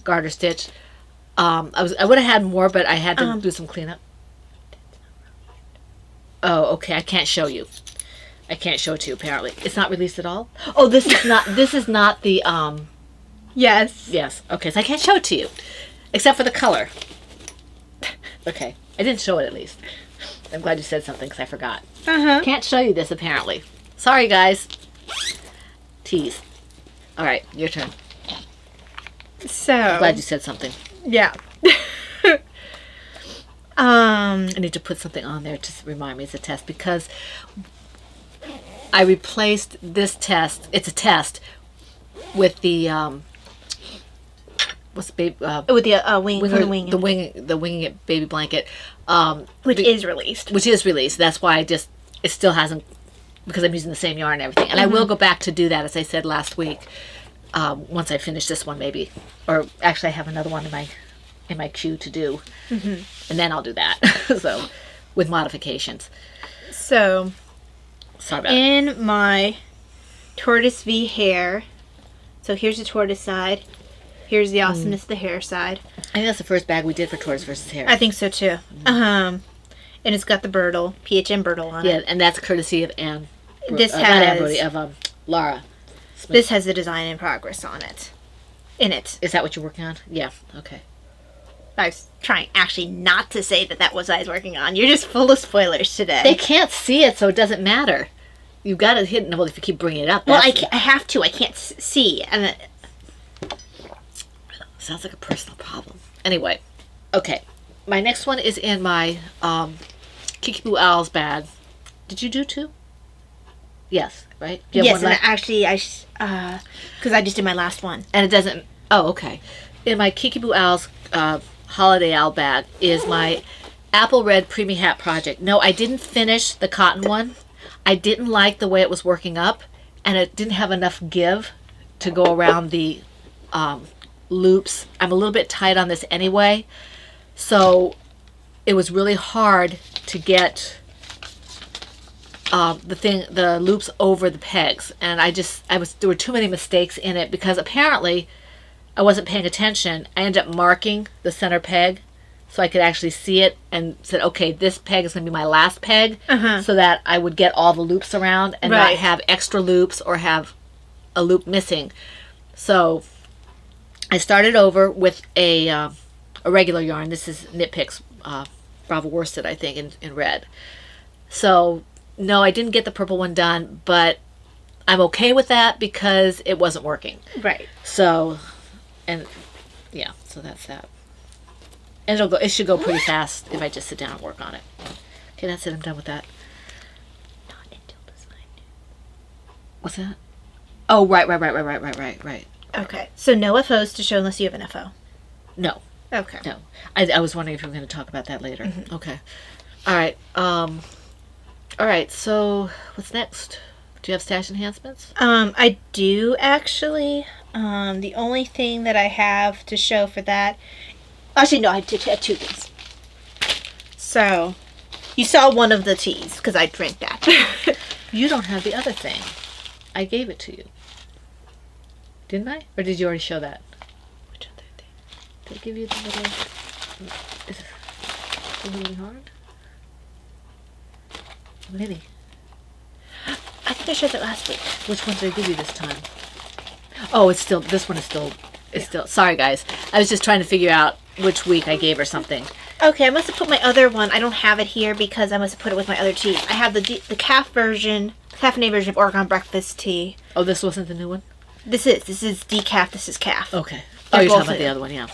garter stitch. I would have had more, but I had to do some cleanup. Oh, okay. I can't show you. I can't show it to you, apparently. It's not released at all? Oh, this is not the, Yes. Yes. Okay, so I can't show it to you. Except for the color. Okay. I didn't show it, at least. I'm glad you said something, because I forgot. Uh-huh. Can't show you this, apparently. Sorry, guys. Tease. All right, your turn. So. I'm glad you said something. Yeah. I need to put something on there to remind me it's a test, because I replaced this test. It's a test with the what's the baby? With the the winging it baby blanket, which is released. Which is released. That's why it still hasn't, because I'm using the same yarn and everything. And I will go back to do that, as I said last week. Once I finish this one, maybe, or actually I have another one in my queue to do, and then I'll do that. So, with modifications. So, sorry about in my Tortoise v Hare, so here's the tortoise side, here's the awesomeness of the Hare side. I think that's the first bag we did for Tortoise versus Hare. I think so too. And it's got the Bertle, PHM Bertle on it. Yeah, and that's courtesy of Anne. This not Anne has Brody, of Laura Smith. this has the design in progress on it. In it. Is that what you're working on? Yeah. Okay. I was trying actually not to say that was what I was working on. You're just full of spoilers today. They can't see it, so it doesn't matter. You've got it hidden. Well, if you keep bringing it up. Well, I have to. I can't see. And sounds like a personal problem. Anyway, okay. My next one is in my Kickapoo Owls bag. Did you do 2? Yes, right? Do you have yes, one and left? actually, because I just did my last one. And it doesn't. Oh, okay. In my Kickapoo Owls holiday owl bag is my Apple Red Preemie Hat project. No, I didn't finish the cotton one. I didn't like the way it was working up, and it didn't have enough give to go around the loops. I'm a little bit tight on this anyway, so it was really hard to get the loops over the pegs, and there were too many mistakes in it because apparently I wasn't paying attention. I ended up marking the center peg so I could actually see it and said, okay, this peg is going to be my last peg, so that I would get all the loops around and not have extra loops or have a loop missing. So I started over with a regular yarn. This is Knit Picks Bravo Worsted, I think, in red. So no, I didn't get the purple one done, but I'm okay with that because it wasn't working. Right. So, and yeah, so that's that. And it should go pretty fast if I just sit down and work on it. Okay, that's it. I'm done with that. Not until design. What's that? Oh, right. Okay. So no FOs to show unless you have an FO. No. Okay. No. I was wondering if we were going to talk about that later. Okay. All right. All right. So what's next? Do you have stash enhancements? I do actually. The only thing that I have to show for that. Actually, no, I did have 2 things. So, you saw one of the teas because I drank that. You don't have the other thing. I gave it to you. Didn't I? Or did you already show that? Which other thing? Did I give you the little... Is it really hard? Mini. I think I showed that last week. Which one did I give you this time? Oh, it's still... This one is still... It's still... Sorry, guys. I was just trying to figure out which week I gave her something. Okay, I must have put my other one. I don't have it here because I must have put it with my other tea. I have the calf version, caffeinated version of Oregon breakfast tea. Oh, this wasn't the new one? This is decaf. This is calf. Okay. They're Oh, you're both talking about the new. other one, yeah.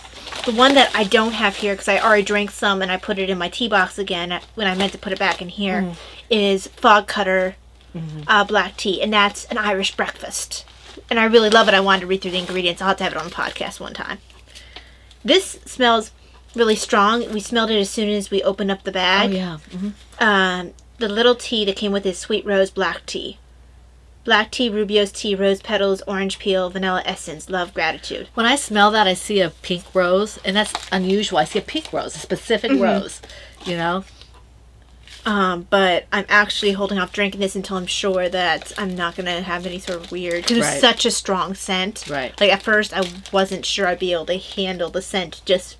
The one that I don't have here because I already drank some and I put it in my tea box again when I meant to put it back in here is Fog Cutter black tea, and that's an Irish breakfast. And I really love it. I wanted to read through the ingredients. I'll have to have it on the podcast one time. This smells really strong. We smelled it as soon as we opened up the bag. Oh, yeah. Mm-hmm. The little tea that came with is sweet rose black tea. Black tea, Rubio's tea, rose petals, orange peel, vanilla essence, love, gratitude. When I smell that, I see a pink rose, and that's unusual. I see a pink rose, a specific rose, you know? But I'm actually holding off drinking this until I'm sure that I'm not going to have any sort of weird... Because it's Right. such a strong scent. Right. Like, at first, I wasn't sure I'd be able to handle the scent just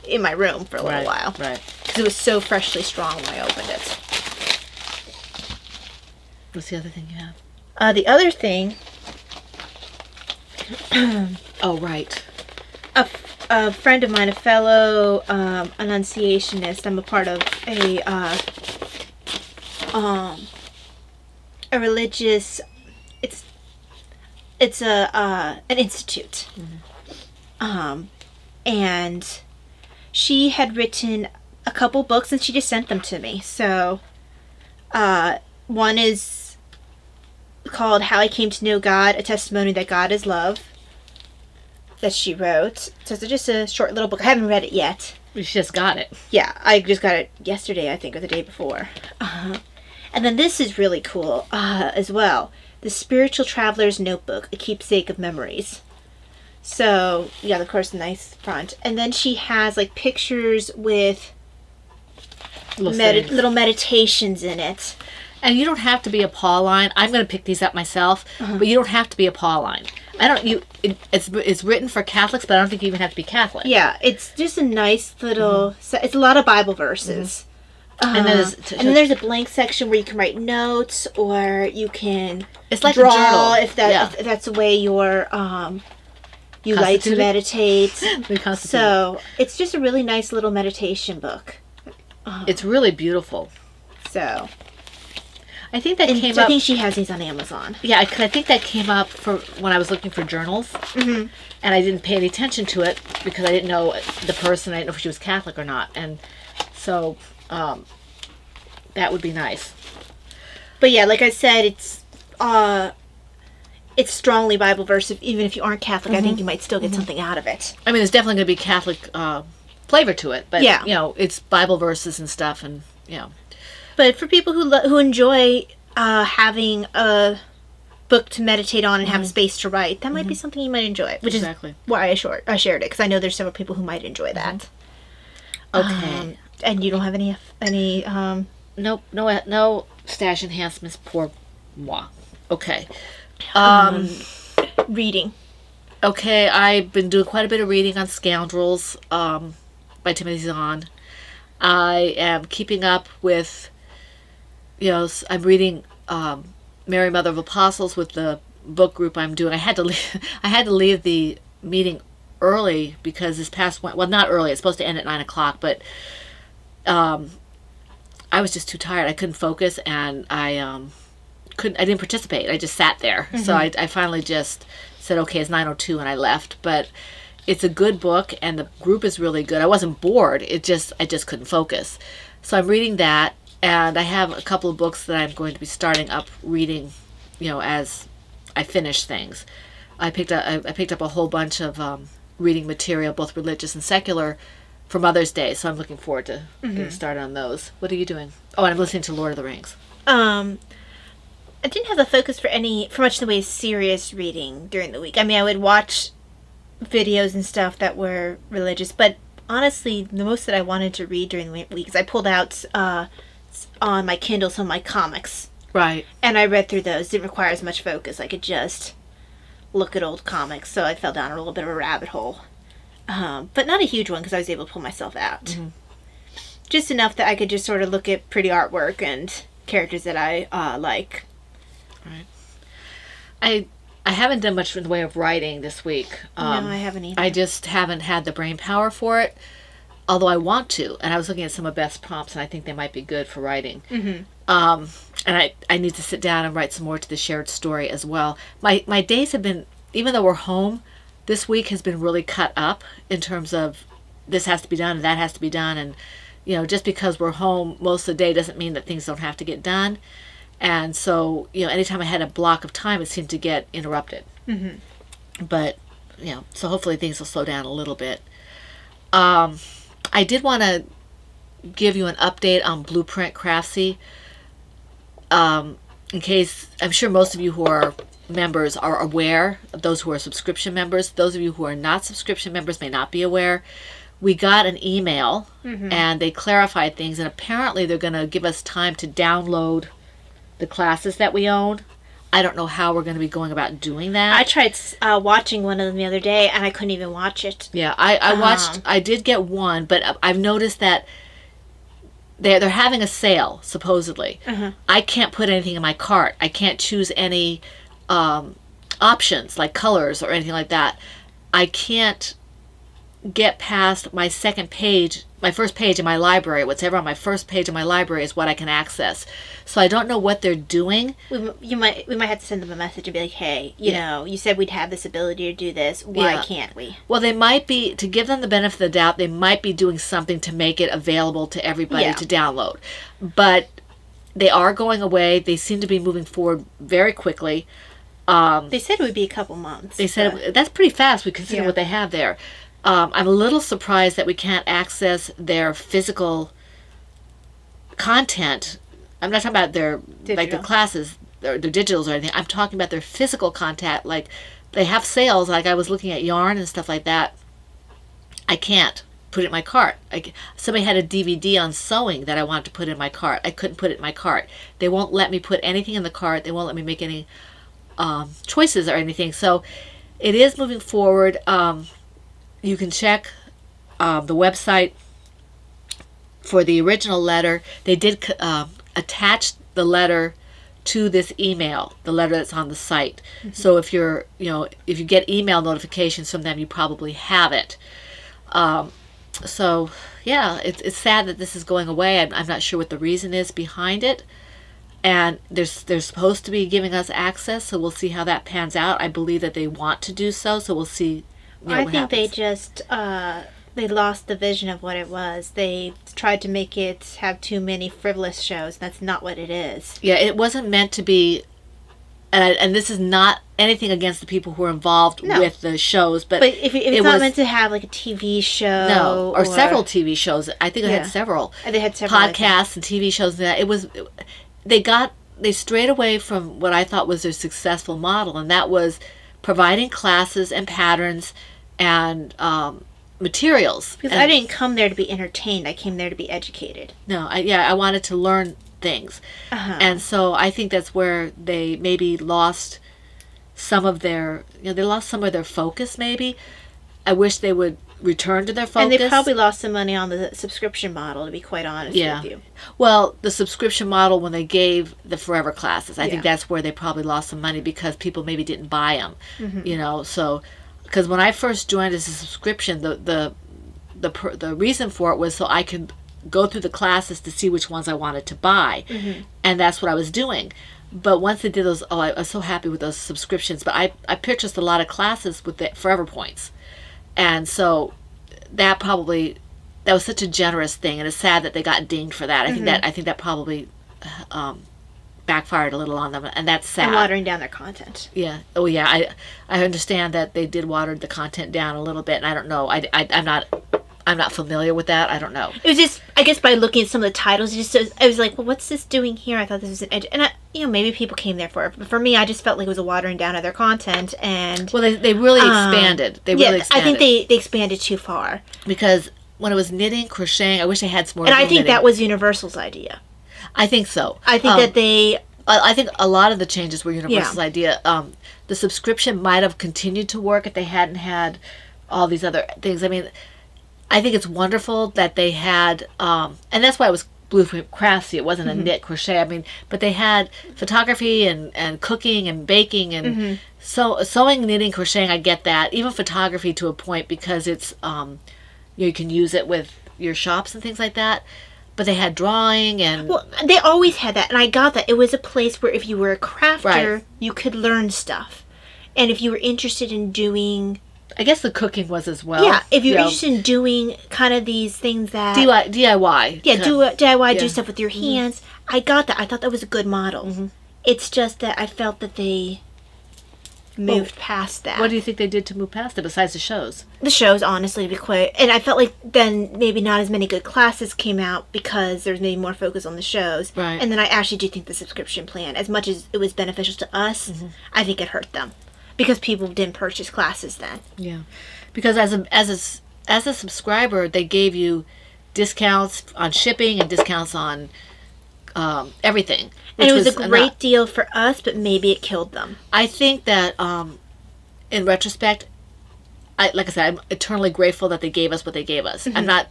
in my room for a little while. Right. Because it was so freshly strong when I opened it. What's the other thing you have? The other thing... Oh, right. A friend of mine, a fellow Annunciationist, I'm a part of a religious, it's an institute. And she had written a couple books and she just sent them to me. So one is called How I Came to Know God, A Testimony That God is Love, that she wrote. So it's just a short little book. I haven't read it yet. You just got it. Yeah, I just got it yesterday, I think, or the day before. And then this is really cool as well. The Spiritual Traveler's Notebook, A Keepsake of Memories. So, yeah, of course, nice front. And then she has, like, pictures with little meditations in it. And you don't have to be a Pauline. I'm going to pick these up myself, but you don't have to be a Pauline. It's written for Catholics, but I don't think you even have to be Catholic. Yeah, it's just a nice little... It's a lot of Bible verses. And then there's a blank section where you can write notes, or you can it's like draw a journal. if that's the way you're you like to meditate. So it's just a really nice little meditation book. It's really beautiful. So I think that came up. I think she has these on Amazon. Yeah, I think that came up for when I was looking for journals, and I didn't pay any attention to it because I didn't know the person. I didn't know if she was Catholic or not, and so that would be nice. But yeah, like I said, it's strongly Bible verse. Even if you aren't Catholic, I think you might still get something out of it. I mean, there's definitely going to be Catholic flavor to it, but yeah, it's Bible verses and stuff, and But for people who enjoy having a book to meditate on and have space to write, that might be something you might enjoy. Which is why I shared it, because I know there's several people who might enjoy that. Okay. And you don't have any Nope, no stash enhancements pour moi. Okay. Reading. Okay, I've been doing quite a bit of reading on Scoundrels by Timothy Zahn. I am keeping up with, I'm reading Mary Mother of Apostles with the book group I'm doing. I had to leave the meeting early because this past one, well, not early, it's supposed to end at 9:00, but I was just too tired. I couldn't focus, and I didn't participate. I just sat there. So I finally just said, okay, it's 9:02, and I left. But it's a good book, and the group is really good. I wasn't bored. I just couldn't focus. So I'm reading that, and I have a couple of books that I'm going to be starting up reading, as I finish things. I picked up a whole bunch of reading material, both religious and secular, for Mother's Day. So I'm looking forward to getting started on those. What are you doing? Oh, and I'm listening to Lord of the Rings. I didn't have the focus for much in the way of serious reading during the week. I mean, I would watch videos and stuff that were religious, but honestly, the most that I wanted to read during the week is I pulled out on my Kindle some of my comics. Right. And I read through those. It didn't require as much focus. I could just look at old comics, so I fell down a little bit of a rabbit hole. But not a huge one because I was able to pull myself out. Just enough that I could just sort of look at pretty artwork and characters that I like. Right. I haven't done much in the way of writing this week. No, I haven't either. I just haven't had the brain power for it, although I want to. And I was looking at some of Beth's prompts, and I think they might be good for writing. And I need to sit down and write some more to the shared story as well. My days have been, even though we're home, this week has been really cut up in terms of this has to be done and that has to be done. And, just because we're home most of the day doesn't mean that things don't have to get done. And so, anytime I had a block of time, it seemed to get interrupted. But, so hopefully things will slow down a little bit. I did want to give you an update on Blueprint Craftsy. In case, I'm sure most of you who are members are aware, of those who are subscription members. Those of you who are not subscription members may not be aware. We got an email, and they clarified things, and apparently they're going to give us time to download the classes that we own. I don't know how we're going to be going about doing that. I tried watching one of them the other day, and I couldn't even watch it. Yeah, I watched. I did get one, but I've noticed that they're having a sale, supposedly. I can't put anything in my cart. I can't choose any options, like colors or anything like that. I can't get past my second page, my first page in my library. Whatever on my first page of my library is what I can access. So I don't know what they're doing. We might have to send them a message and be like, hey, you said we'd have this ability to do this. Why can't we? Well, they might be, to give them the benefit of the doubt, they might be doing something to make it available to everybody to download. But they are going away. They seem to be moving forward very quickly. They said it would be a couple months. They said that's pretty fast. We consider what they have there. I'm a little surprised that we can't access their physical content. I'm not talking about their like the classes, their digitals or anything. I'm talking about their physical content. Like they have sales. Like I was looking at yarn and stuff like that. I can't put it in my cart. Somebody had a DVD on sewing that I wanted to put in my cart. I couldn't put it in my cart. They won't let me put anything in the cart. They won't let me make any choices or anything. So it is moving forward. You can check the website for the original letter, they did attach the letter to this email, the letter that's on the site. So if you're, if you get email notifications from them, you probably have it. So yeah, it's sad that this is going away. I'm not sure what the reason is behind it. And they're supposed to be giving us access, so we'll see how that pans out. I believe that they want to do so we'll see. I what think they happens. just they lost the vision of what it was. They tried to make it have too many frivolous shows. That's not what it is. Yeah, it wasn't meant to be. And this is not anything against the people who are involved with the shows, but if it's not meant to have like a TV show, or several TV shows. I think they had several. They had several podcasts and TV shows. That they strayed away from what I thought was their successful model, and that was providing classes and patterns and materials. Because I didn't come there to be entertained. I came there to be educated. No, I wanted to learn things. And so I think that's where they maybe lost some of their, they lost some of their focus maybe. I wish they would return to their focus. And they probably lost some money on the subscription model, to be quite honest with you. Well, the subscription model when they gave the forever classes, I think that's where they probably lost some money because people maybe didn't buy them, so, because when I first joined as a subscription, the reason for it was so I could go through the classes to see which ones I wanted to buy, and that's what I was doing. But once they did those, I was so happy with those subscriptions. But I purchased a lot of classes with the forever points. And so that was such a generous thing, and it's sad that they got dinged for that. I think that probably backfired a little on them, and that's sad. And watering down their content. Yeah. Oh yeah. I understand that they did water the content down a little bit, and I don't know. I'm not familiar with that. I don't know. It was just, I guess, by looking at some of the titles, I was like, well, what's this doing here? I thought this was an edge, and maybe people came there for it. But for me, I just felt like it was a watering down of their content, and well, they really expanded. I think they expanded too far because when it was knitting, crocheting, I wish they had some more. And I think knitting. that was Universal's idea. I think so. I think that they. I think a lot of the changes were Universal's idea. The subscription might have continued to work if they hadn't had all these other things. I mean, I think it's wonderful that they had, and that's why it was Blue Craftsy. It wasn't a knit crochet. I mean, but they had photography and cooking and baking and sewing, knitting, crocheting. I get that. Even photography to a point because it's you can use it with your shops and things like that. But they had drawing and... Well, they always had that, and I got that. It was a place where if you were a crafter, you could learn stuff. And if you were interested in doing... I guess the cooking was as well. Yeah, if you're interested in doing kind of these things that... DIY. Yeah, DIY, do stuff with your hands. I got that. I thought that was a good model. It's just that I felt that they moved past that. What do you think they did to move past it besides the shows? The shows, honestly, to be quite... And I felt like then maybe not as many good classes came out because there's maybe more focus on the shows. Right. And then I actually do think the subscription plan, as much as it was beneficial to us, I think it hurt them. Because people didn't purchase classes then. Yeah. Because as a subscriber, they gave you discounts on shipping and discounts on everything. And it was a great deal for us, but maybe it killed them. I think that in retrospect, like I said, I'm eternally grateful that they gave us what they gave us. I'm not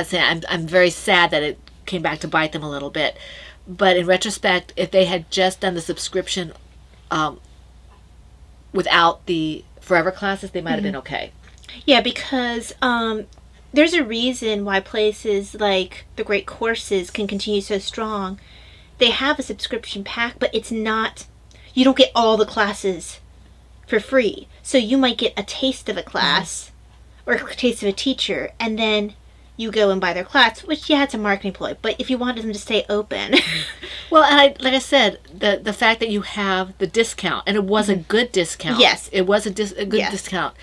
saying I'm very sad that it came back to bite them a little bit. But in retrospect, if they had just done the subscription without the forever classes, they might have been okay. Yeah, because there's a reason why places like the Great Courses can continue so strong. They have a subscription pack, but it's not... You don't get all the classes for free. So you might get a taste of a class or a taste of a teacher, and then you go and buy their class, which you had some marketing ploy. But if you wanted them to stay open... Well, and like I said, the fact that you have the discount, and it was a good discount. Yes. It was a good discount.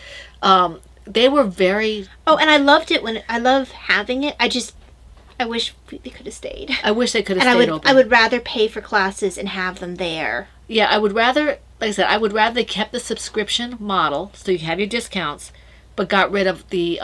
They were very... Oh, and I loved it I love having it. I wish they could have stayed. I wish they could have stayed open. I would rather pay for classes and have them there. Yeah, I would rather, like I said, I would rather they kept the subscription model, so you have your discounts, but got rid of the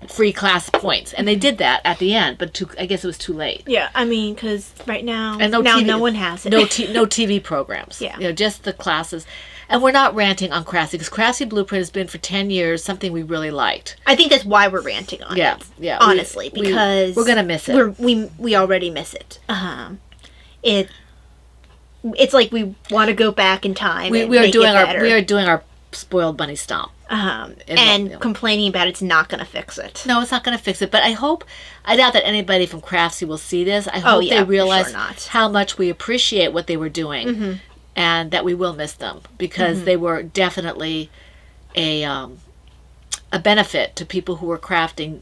free class points. And they did that at the end, but I guess it was too late. Yeah, I mean, because right now, and no one has it. No TV programs. Yeah. Just the classes. And we're not ranting on Craftsy, because Craftsy Blueprint has been for 10 years something we really liked. I think that's why we're ranting on it. Yeah. Honestly, because we're gonna miss it. We already miss it. It's like we want to go back in time. We are doing our spoiled bunny stomp. And complaining about it's not going to fix it. No, it's not going to fix it. But I doubt that anybody from Craftsy will see this. I hope they realize how much we appreciate what they were doing, and that we will miss them, because they were definitely a benefit to people who were crafting.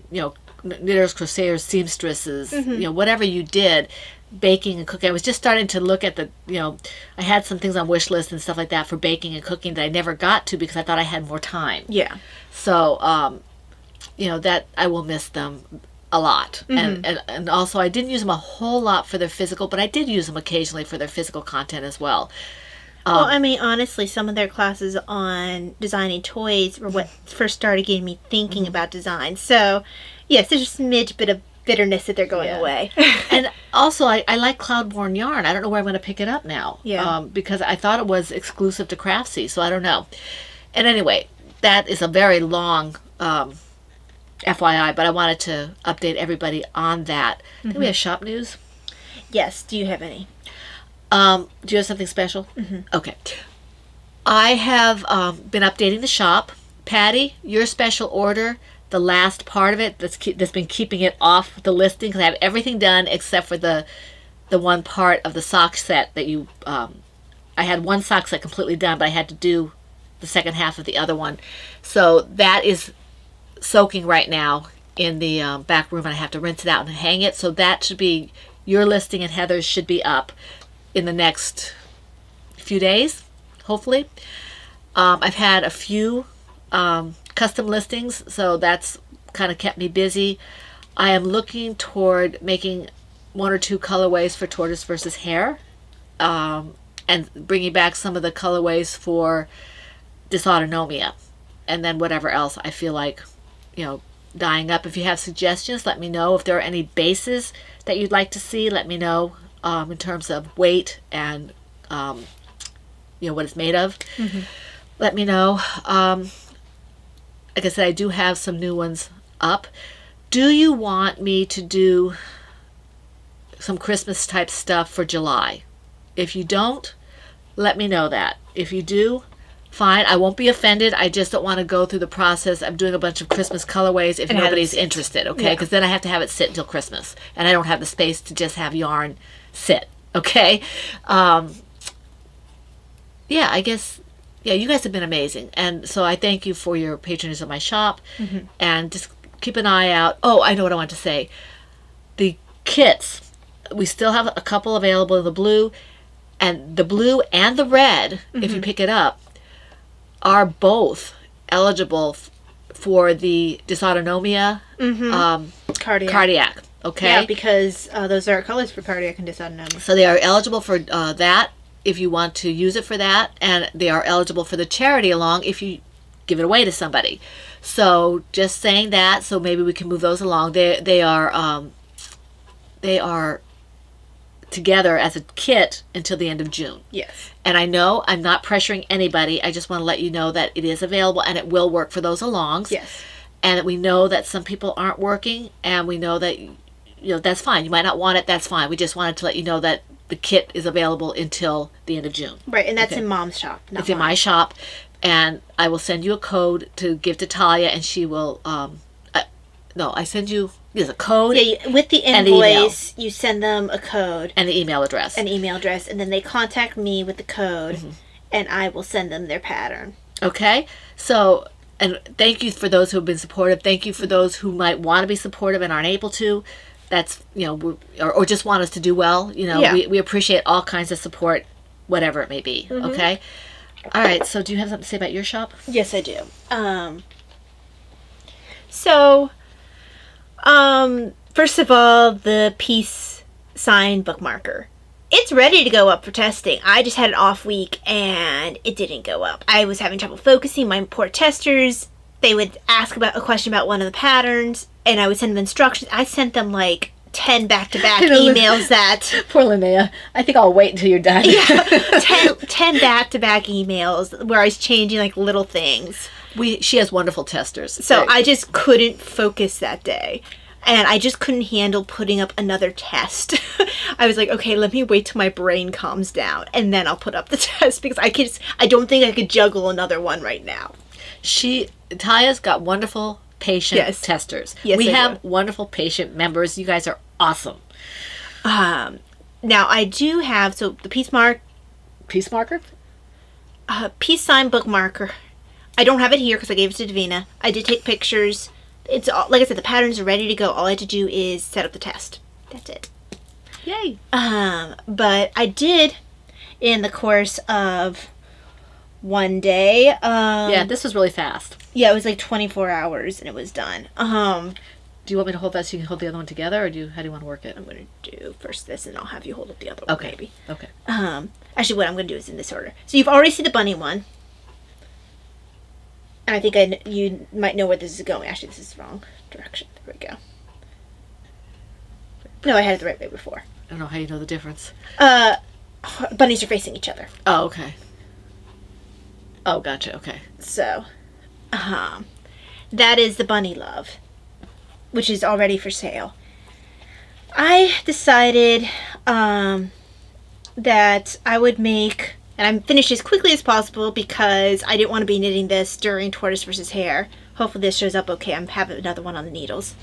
Knitters, crocheters, seamstresses. Whatever you did. Baking and cooking. I was just starting to look at I had some things on wish lists and stuff like that for baking and cooking that I never got to because I thought I had more time. Yeah. So, that I will miss them a lot. And also I didn't use them a whole lot for their physical, but I did use them occasionally for their physical content as well. Well, I mean, honestly, some of their classes on designing toys were what first started getting me thinking about design. So, yes, there's a smidge bit of bitterness that they're going away. And also, I like Cloudborne yarn. I don't know where I'm going to pick it up now. Yeah. Because I thought it was exclusive to Craftsy, so I don't know. And anyway, that is a very long FYI, but I wanted to update everybody on that. Do we have shop news? Yes. Do you have any? Do you have something special? Okay. I have been updating the shop. Patty, your special order, the last part of it that's been keeping it off the listing, because I have everything done except for the one part of the sock set that you I had one sock set completely done, but I had to do the second half of the other one. So that is soaking right now in the back room, and I have to rinse it out and hang it. So that should be, your listing and Heather's should be up in the next few days, hopefully. I've had a few custom listings, so that's kind of kept me busy. I am looking toward making 1 or 2 colorways for Tortoise versus Hare, and bringing back some of the colorways for Dysautonomia, and then whatever else I feel like dyeing up. If you have suggestions, let me know. If there are any bases that you'd like to see, let me know, in terms of weight and what it's made of. Let me know. Like I said, I do have some new ones up. Do you want me to do some Christmas type stuff for July? If you don't, let me know that. If you do, fine. I won't be offended. I just don't want to go through the process of doing a bunch of Christmas colorways if nobody's interested, okay? Because then I have to have it sit until Christmas, and I don't have the space to just have yarn sit, okay? I guess... Yeah, you guys have been amazing. And so I thank you for your patronage of my shop. And just keep an eye out. Oh, I know what I want to say. The kits, we still have a couple available in the blue. And the blue and the red, if you pick it up, are both eligible for the Dysautonomia cardiac. Okay? Yeah, because those are colors for cardiac and dysautonomia. So they are eligible for that, if you want to use it for that, and they are eligible for the charity along if you give it away to somebody. So just saying that, so maybe we can move those along. They are together as a kit until the end of June. Yes. And I know I'm not pressuring anybody. I just want to let you know that it is available and it will work for those alongs. Yes. And that we know that some people aren't working, and we know that that's fine. You might not want it. That's fine. We just wanted to let you know that the kit is available until the end of June. Right, and that's in Mom's shop. It's in my shop, and I will send you a code to give to Talia, and she will. I send you a code. Yeah, with the invoice, you send them a code and the email address. and then they contact me with the code, and I will send them their pattern. Okay, so. And thank you for those who have been supportive. Thank you for those who might want to be supportive and aren't able to. That's, or just want us to do well. We appreciate all kinds of support, whatever it may be. Okay? All right, so do you have something to say about your shop? Yes, I do. First of all, the peace sign bookmarker. It's ready to go up for testing. I just had an off week and it didn't go up. I was having trouble focusing. My poor testers, they would ask about a question about one of the patterns and I would send them instructions. I sent them like 10 back-to-back emails that... Poor Linnea. I think I'll wait until you're done. Yeah, 10 back-to-back emails where I was changing, like, little things. She has wonderful testers. So I just couldn't focus that day. And I just couldn't handle putting up another test. I was like, okay, let me wait till my brain calms down, and then I'll put up the test, because I don't think I could juggle another one right now. Taya's got wonderful patient testers. Yes, we I have do. wonderful patient members. You guys are awesome. Now, I do have, so the peace marker? Peace sign bookmarker. I don't have it here because I gave it to Davina. I did take pictures. It's all, like I said, the patterns are ready to go. All I had to do is set up the test. That's it. Yay. But I did, in the course of one day. Yeah, this was really fast. Yeah, it was like 24 hours and it was done. Do you want me to hold that so you can hold the other one together, or how do you want to work it? I'm going to do first this, and I'll have you hold up the other one, maybe. Okay. Actually, what I'm going to do is in this order. So you've already seen the bunny one. And I think you might know where this is going. Actually, this is the wrong direction. There we go. No, I had it the right way before. I don't know how you know the difference. Bunnies are facing each other. Oh, okay. Oh, gotcha. Okay. So, that is the bunny love, which is already for sale. I decided that I would make, and I'm finished as quickly as possible because I didn't want to be knitting this during Tortoise versus Hare. Hopefully this shows up okay. I'm having another one on the needles.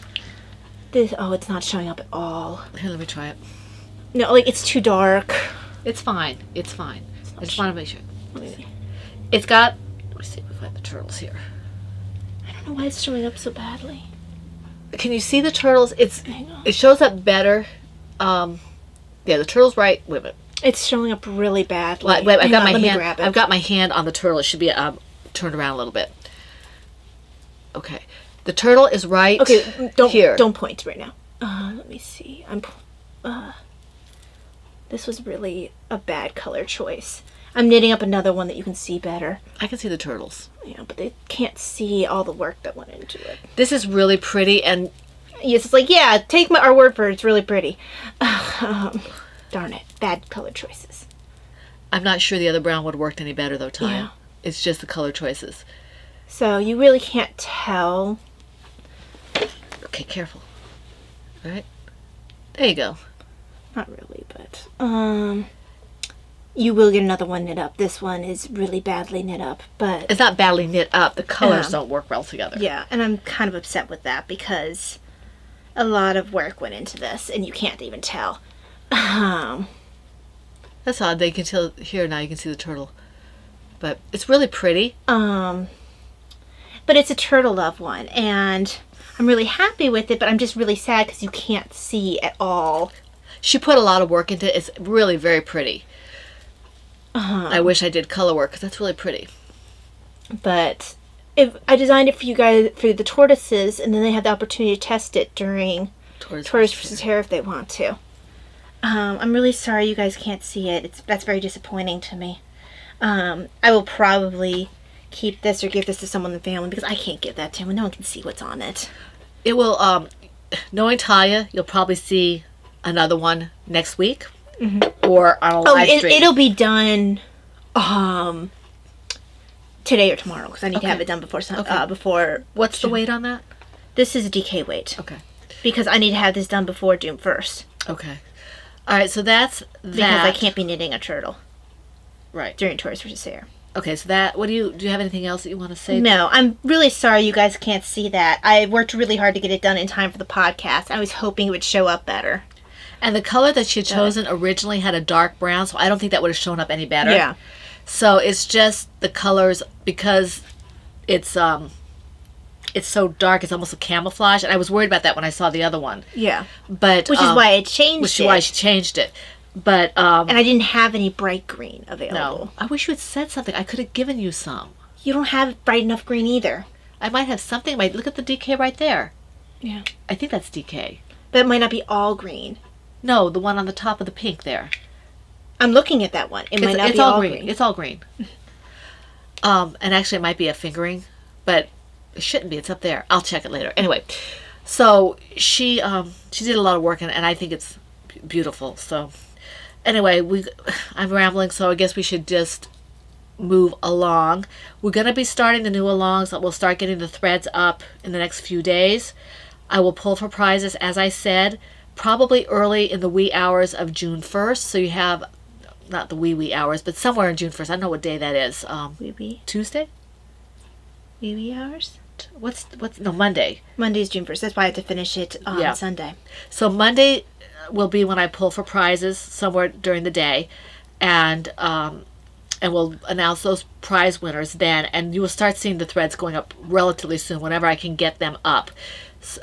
It's not showing up at all. Here, let me try it. No, like, it's too dark. It's fine. It's fine. I just want to make sure. Maybe. It's got, let me see if we find the turtles here. I don't know why it's showing up so badly. Can you see the turtles? Hang on. It shows up better. Yeah, the turtle's right. Wait a minute. It's showing up really badly. Wait, Hang on, let me grab it. I've got my hand on the turtle. It should be turned around a little bit. Okay. The turtle is right here. Don't point right now. Let me see. This was really a bad color choice. I'm knitting up another one that you can see better. I can see the turtles. Yeah, but they can't see all the work that went into it. This is really pretty, and yes, it's like, yeah, take our word for it. It's really pretty. Darn it, bad color choices. I'm not sure the other brown would have worked any better though, Taya. Yeah. It's just the color choices. So you really can't tell. Okay, careful. All right. There you go. Not really, but you will get another one knit up. This one is really badly knit up, but It's not badly knit up. The colors don't work well together. yeah, and I'm kind of upset with that because a lot of work went into this, and you can't even tell. That's odd. They can tell here now. You can see the turtle, but it's really pretty. But it's a turtle love one, and I'm really happy with it. But I'm just really sad because you can't see at all. She put a lot of work into it. It's really very pretty. I wish I did color work because that's really pretty. But if I designed it for you guys for the tortoises, and then they have the opportunity to test it during Tortoise versus Hare if they want to. I'm really sorry you guys can't see it. That's very disappointing to me. I will probably keep this or give this to someone in the family because I can't give that to him. No one can see what's on it. It will. Knowing Taya, you'll probably see another one next week or on a live stream. It'll be done today or tomorrow because I need to have it done before before. What's the weight on that? This is a DK weight. Okay. Because I need to have this done before June 1st. Okay. All right, so that's that. Because I can't be knitting a turtle. Right. During Tortoise versus Hare. Okay, so that, do you have anything else that you want to say? No, I'm really sorry you guys can't see that. I worked really hard to get it done in time for the podcast. I was hoping it would show up better. And the color that she had chosen originally had a dark brown, so I don't think that would have shown up any better. Yeah. So it's just the colors, because it's so dark, it's almost a camouflage, and I was worried about that when I saw the other one. Yeah. But which is why I changed it. Which is why she changed it. But and I didn't have any bright green available. No. I wish you had said something. I could have given you some. You don't have bright enough green either. I might have something. Look at the DK right there. Yeah. I think that's DK. But it might not be all green. No, the one on the top of the pink there. I'm looking at that one. It might not be all green. It's all green. And actually it might be a fingering, but it shouldn't be. It's up there. I'll check it later. Anyway, So she did a lot of work, and I think it's beautiful. So anyway, I'm rambling, so I guess we should just move along. We're going to be starting the new alongs. We'll start getting the threads up in the next few days. I will pull for prizes, as I said, probably early in the wee hours of June 1st. So you have, not the wee hours, but somewhere in June 1st. I don't know what day that is. Wee Tuesday? wee hours? No, Monday. Monday's June 1st. That's why I had to finish it on Sunday. So Monday will be when I pull for prizes somewhere during the day, and we'll announce those prize winners then, and you will start seeing the threads going up relatively soon whenever I can get them up.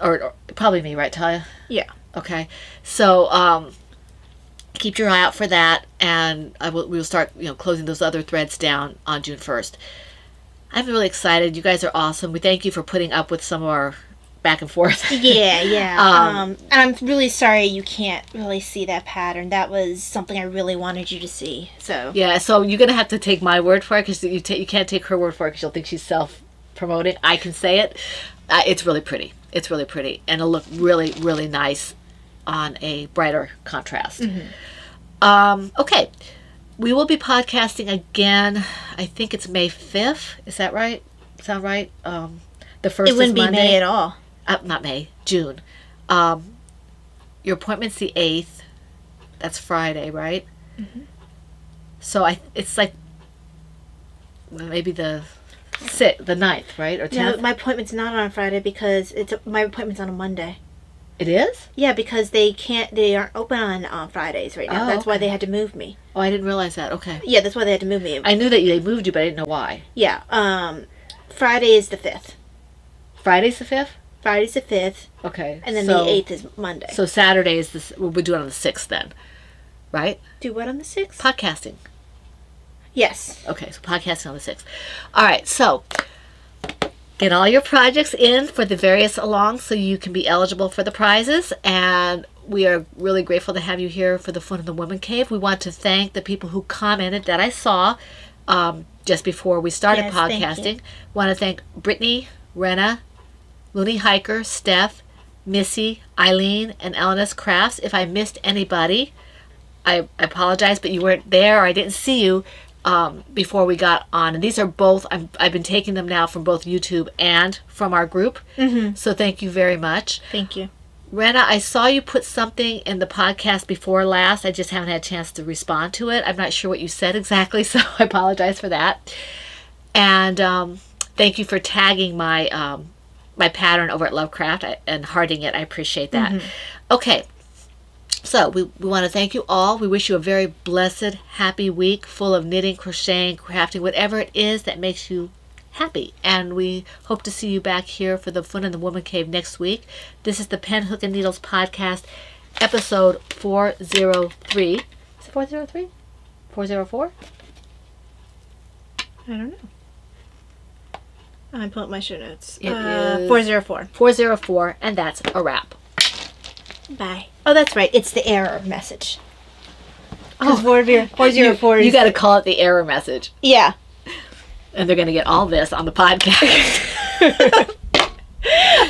Or probably me, right, Talia? Yeah. Okay. So keep your eye out for that, and we will start closing those other threads down on June 1st. I'm really excited. You guys are awesome. We thank you for putting up with some of our back and forth. Yeah. And I'm really sorry you can't really see that pattern. That was something I really wanted you to see. So yeah. So you're gonna have to take my word for it, because you can't take her word for it, because you'll think she's self-promoting. I can say it. It's really pretty. It's really pretty, and it'll look really, really nice on a brighter contrast. Mm-hmm. Okay. We will be podcasting again. I think it's May 5th. Is that right? Sound right? The first it wouldn't is be Monday. May at all. Not May. June. Your appointment's the 8th. That's Friday, right? Mm-hmm. So it's like maybe the 9th, right? Or 10th? No, my appointment's not on Friday because my appointment's on a Monday. It is? Yeah, because they aren't open on Fridays right now. Oh, that's why they had to move me. Oh, I didn't realize that. Okay. Yeah, that's why they had to move me. I knew that they moved you, but I didn't know why. Yeah. Friday is the 5th. Friday's the 5th? Friday's the 5th. Okay. And then the 8th is Monday. So Saturday is we'll do it on the 6th then, right? Do what on the 6th? Podcasting. Yes. Okay, so podcasting on the 6th. All right, so get all your projects in for the various alongs so you can be eligible for the prizes. And we are really grateful to have you here for the Fun in the Woman Cave. We want to thank the people who commented that I saw just before we started podcasting. Want to thank Brittany, Renna, Looney Hiker, Steph, Missy, Eileen, and Elenis Crafts. If I missed anybody, I apologize, but you weren't there or I didn't see you before we got on. And these are both, I've been taking them now from both YouTube and from our group. Mm-hmm. So thank you very much. Thank you. Renna, I saw you put something in the podcast before last. I just haven't had a chance to respond to it. I'm not sure what you said exactly, so I apologize for that. And thank you for tagging my my pattern over at Lovecraft and hearting it. I appreciate that. Mm-hmm. Okay. So we want to thank you all. We wish you a very blessed, happy week full of knitting, crocheting, crafting, whatever it is that makes you happy. And we hope to see you back here for the Fun in the Woman Cave next week. This is the Pen, Hook, and Needles podcast, episode 403. Is it 403? 404? I don't know. I pull up my show notes. It is 404. 404, and that's a wrap. Bye. Oh, that's right. It's the error message. Oh, 404 is... You got to call it the error message. Yeah. And they're going to get all this on the podcast.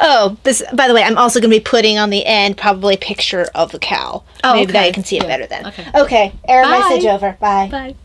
Oh, by the way, I'm also going to be putting on the end probably a picture of the cow. Oh, maybe okay. that you can see it better then. Okay. Okay. Error Bye. message over. Bye. Bye.